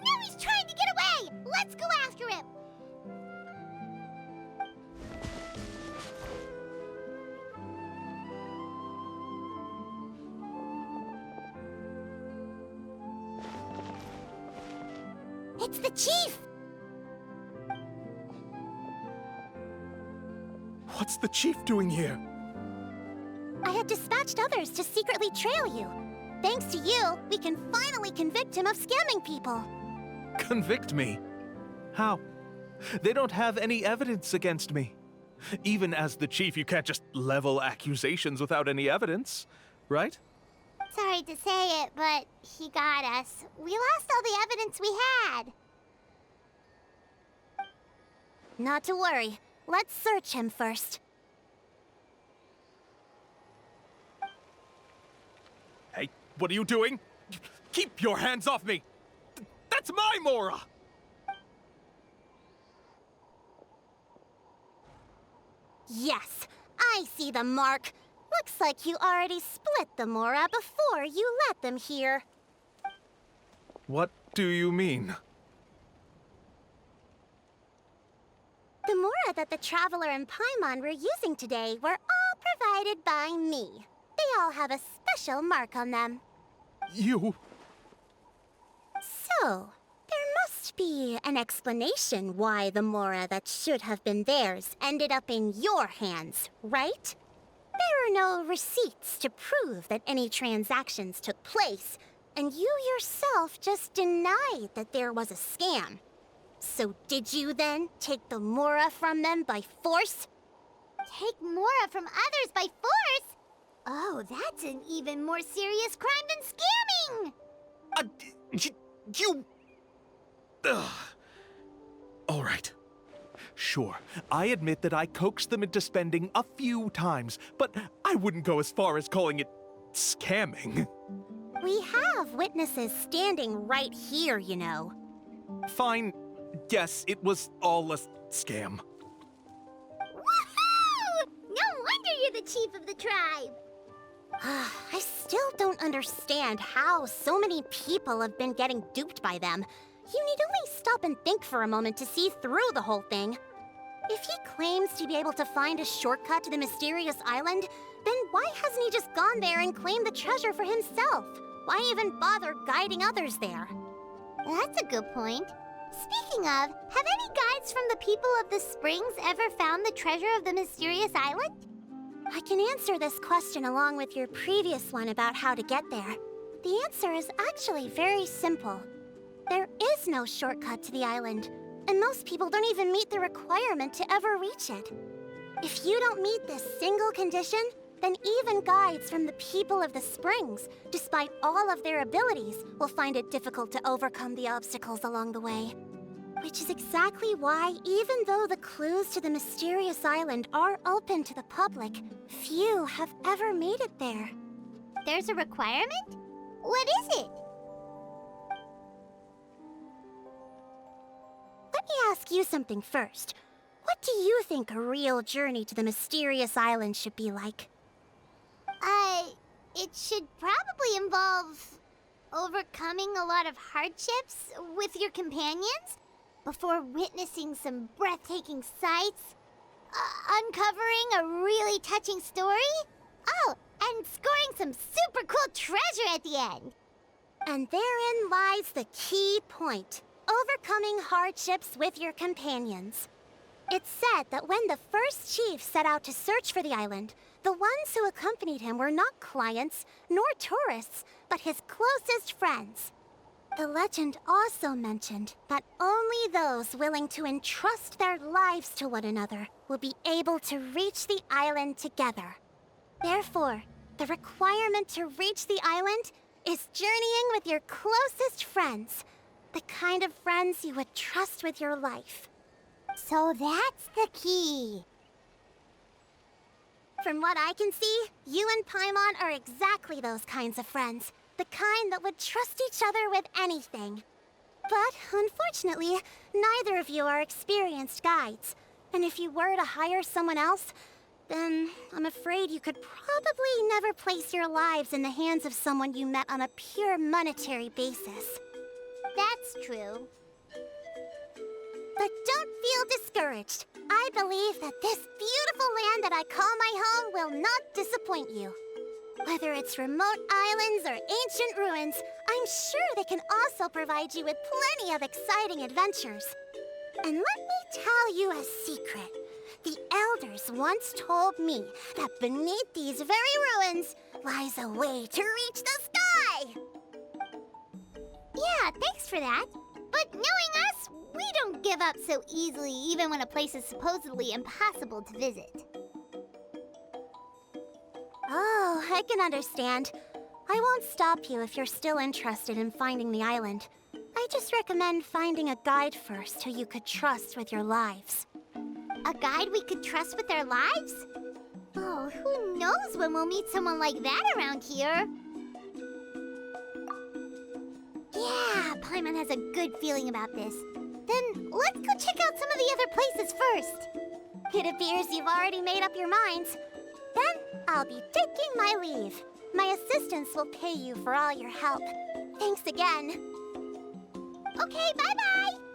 Now he's trying to get away! Let's go after him! It's the chief! What's the chief doing here? I have dispatched others to secretly trail you. Thanks to you, we can finally convict him of scamming people. Convict me? How? They don't have any evidence against me. Even as the chief, you can't just level accusations without any evidence, right? Sorry to say it, but he got us. We lost all the evidence we had. Not to worry. Let's search him first. Hey, what are you doing? Keep your hands off me! That's my Mora! Yes, I see the mark. Looks like you already split the Mora before you let them here. What do you mean? The Mora that the Traveler and Paimon were using today were all provided by me. They all have a special mark on them. You... So, there must be an explanation why the Mora that should have been theirs ended up in your hands, right? There are no receipts to prove that any transactions took place, and you yourself just denied that there was a scam. So did you then take the Mora from them by force? Take Mora from others by force? Oh, that's an even more serious crime than scamming! You... Ugh. All right. Sure, I admit that I coaxed them into spending a few times, but I wouldn't go as far as calling it scamming. We have witnesses standing right here, you know. Fine. Yes, it was all a scam. Woohoo! No wonder you're the chief of the tribe. I still don't understand how so many people have been getting duped by them. You need only stop and think for a moment to see through the whole thing. If he claims to be able to find a shortcut to the mysterious island, then why hasn't he just gone there and claimed the treasure for himself? Why even bother guiding others there? That's a good point. Speaking of, have any guides from the people of the Springs ever found the treasure of the mysterious island? I can answer this question along with your previous one about how to get there. The answer is actually very simple. There is no shortcut to the island, and most people don't even meet the requirement to ever reach it. If you don't meet this single condition, then even guides from the people of the Springs, despite all of their abilities, will find it difficult to overcome the obstacles along the way. Which is exactly why, even though the clues to the mysterious island are open to the public, few have ever made it there. There's a requirement? What is it? Let me ask you something first. What do you think a real journey to the mysterious island should be like? It should probably involve overcoming a lot of hardships with your companions before witnessing some breathtaking sights, uncovering a really touching story, oh, and scoring some super cool treasure at the end. And therein lies the key point. Overcoming hardships with your companions. It's said that when the first chief set out to search for the island, the ones who accompanied him were not clients nor tourists, but his closest friends. The legend also mentioned that only those willing to entrust their lives to one another will be able to reach the island together. Therefore, the requirement to reach the island is journeying with your closest friends, the kind of friends you would trust with your life. So that's the key. From what I can see, you and Paimon are exactly those kinds of friends. The kind that would trust each other with anything. But, unfortunately, neither of you are experienced guides. And if you were to hire someone else, then I'm afraid you could probably never place your lives in the hands of someone you met on a pure monetary basis. That's true. But don't feel discouraged. I believe that this beautiful land that I call my home will not disappoint you. Whether it's remote islands or ancient ruins, I'm sure they can also provide you with plenty of exciting adventures. And let me tell you a secret. The elders once told me that beneath these very ruins lies a way to reach the sky! Yeah, thanks for that. But knowing us, we don't give up so easily even when a place is supposedly impossible to visit. Oh, I can understand. I won't stop you if you're still interested in finding the island. I just recommend finding a guide first who you could trust with your lives. A guide we could trust with our lives? Oh, who knows when we'll meet someone like that around here? Yeah, Paimon has a good feeling about this. Then let's go check out some of the other places first. It appears you've already made up your minds. Then I'll be taking my leave. My assistants will pay you for all your help. Thanks again. Okay, bye-bye!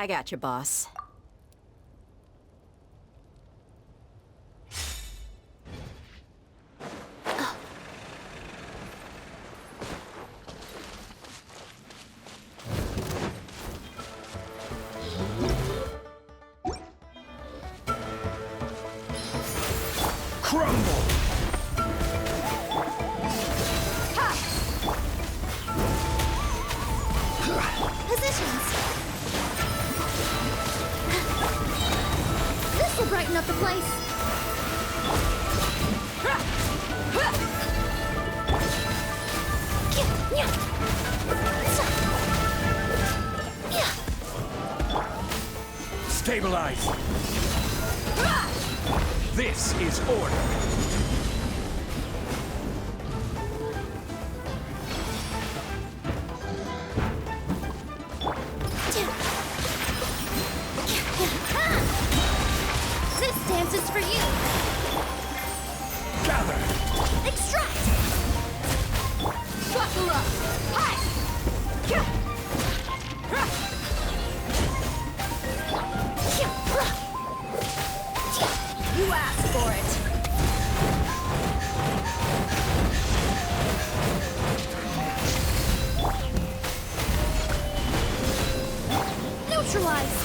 I got you, boss. Crumble! Positions! This will brighten up the place! Stabilize! This is order! This dance is for you! Gather! Extract! Buckle up! Hi! You asked for it. Neutralize!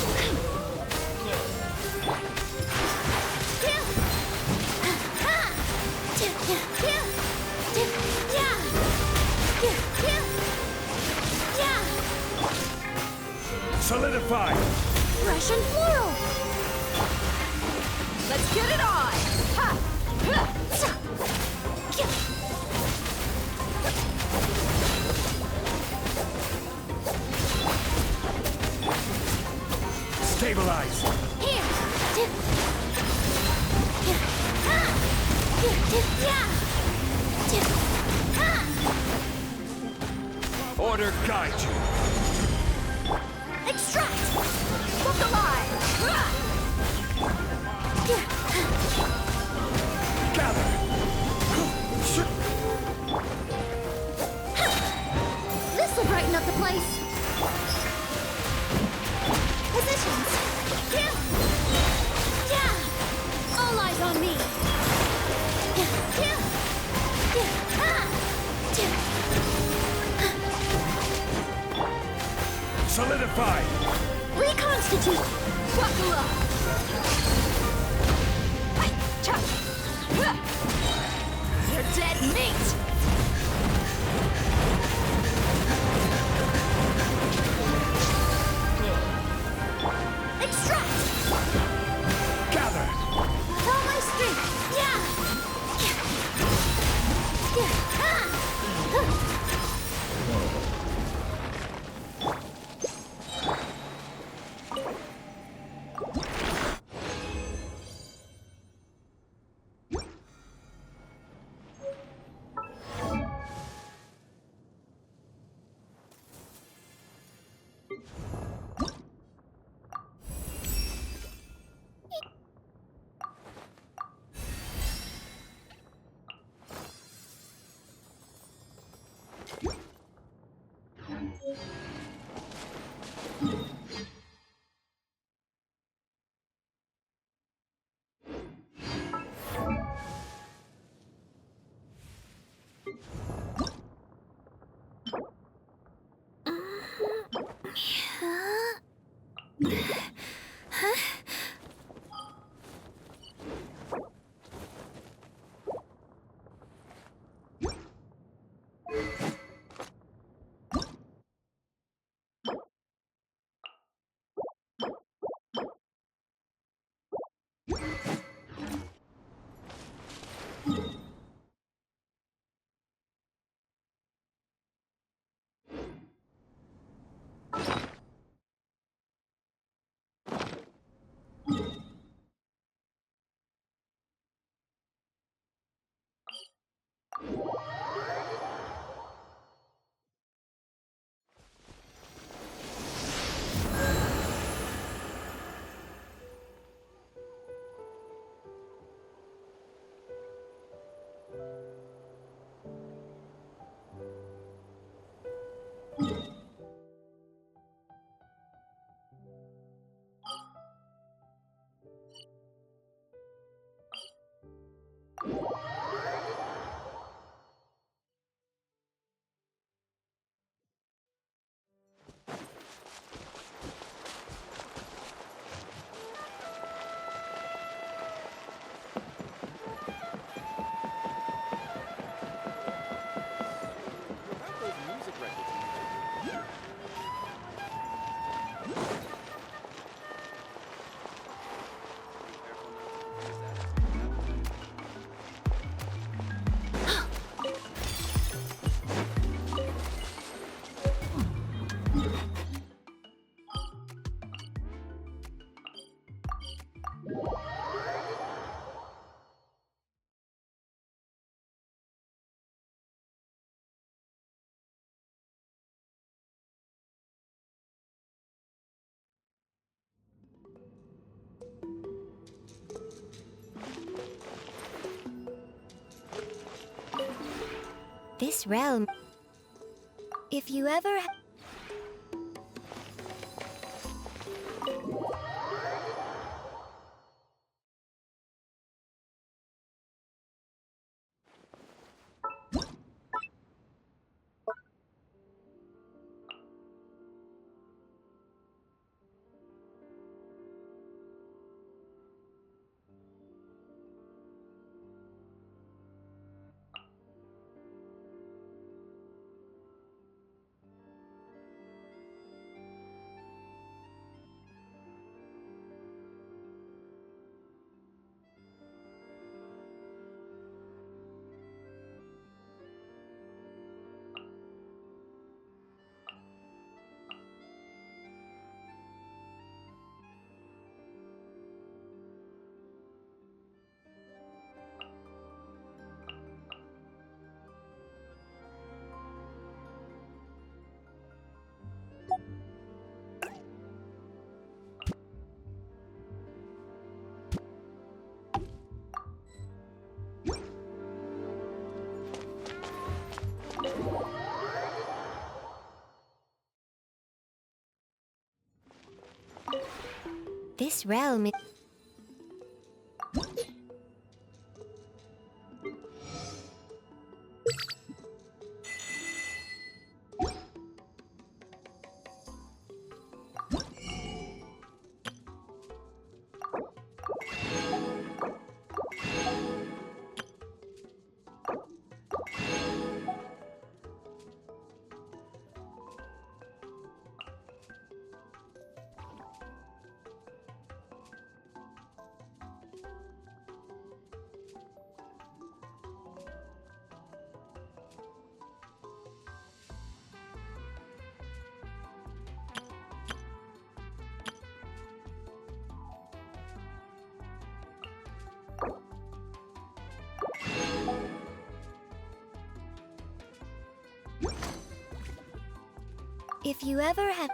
Solidify! Russian floral! Let's get it on! Ha! Stabilize! Here! Order guide you! Extract! Look alive! Gather! This will brighten up the place! Positions! Yeah! All eyes on me! Solidify! Reconstitute! Buckle up! You're dead meat! Extract! Gather! All my strength! Yeah! This realm... If you ever... This realm... If you ever have...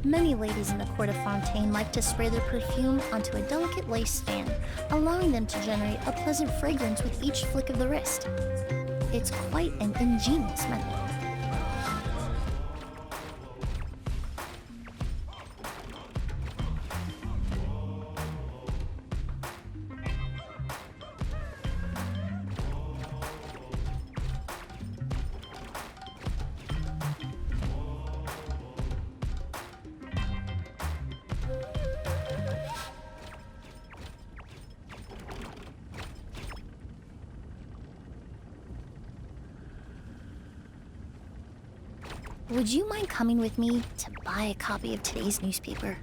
Many ladies in the court of Fontaine like to spray their perfume onto a delicate lace fan, allowing them to generate a pleasant fragrance with each flick of the wrist. It's quite an ingenious method. Would you mind coming with me to buy a copy of today's newspaper?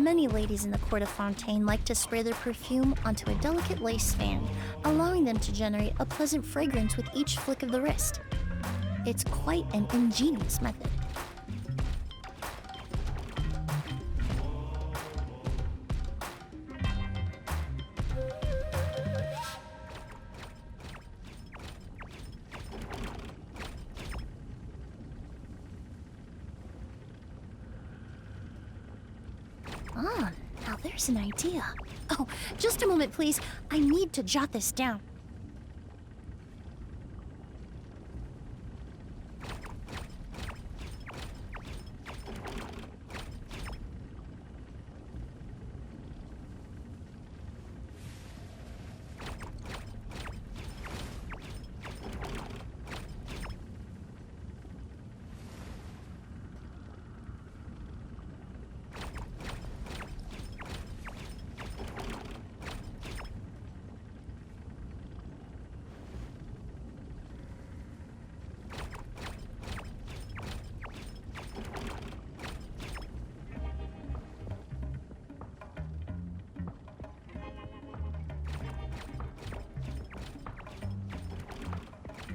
Many ladies in the court of Fontaine like to spray their perfume onto a delicate lace fan, allowing them to generate a pleasant fragrance with each flick of the wrist. It's quite an ingenious method. Ah, now there's an idea. Oh, just a moment, please. I need to jot this down.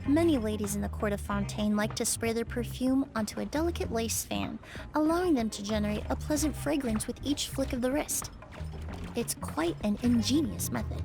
Many ladies in the court of Fontaine like to spray their perfume onto a delicate lace fan, allowing them to generate a pleasant fragrance with each flick of the wrist. It's quite an ingenious method.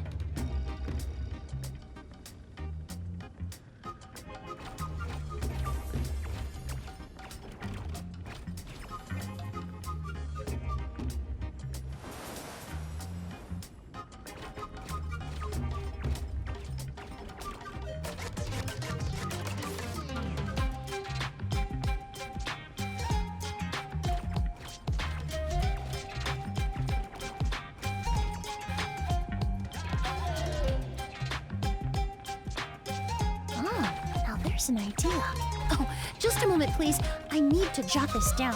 There's an idea. Oh, just a moment, please. I need to jot this down.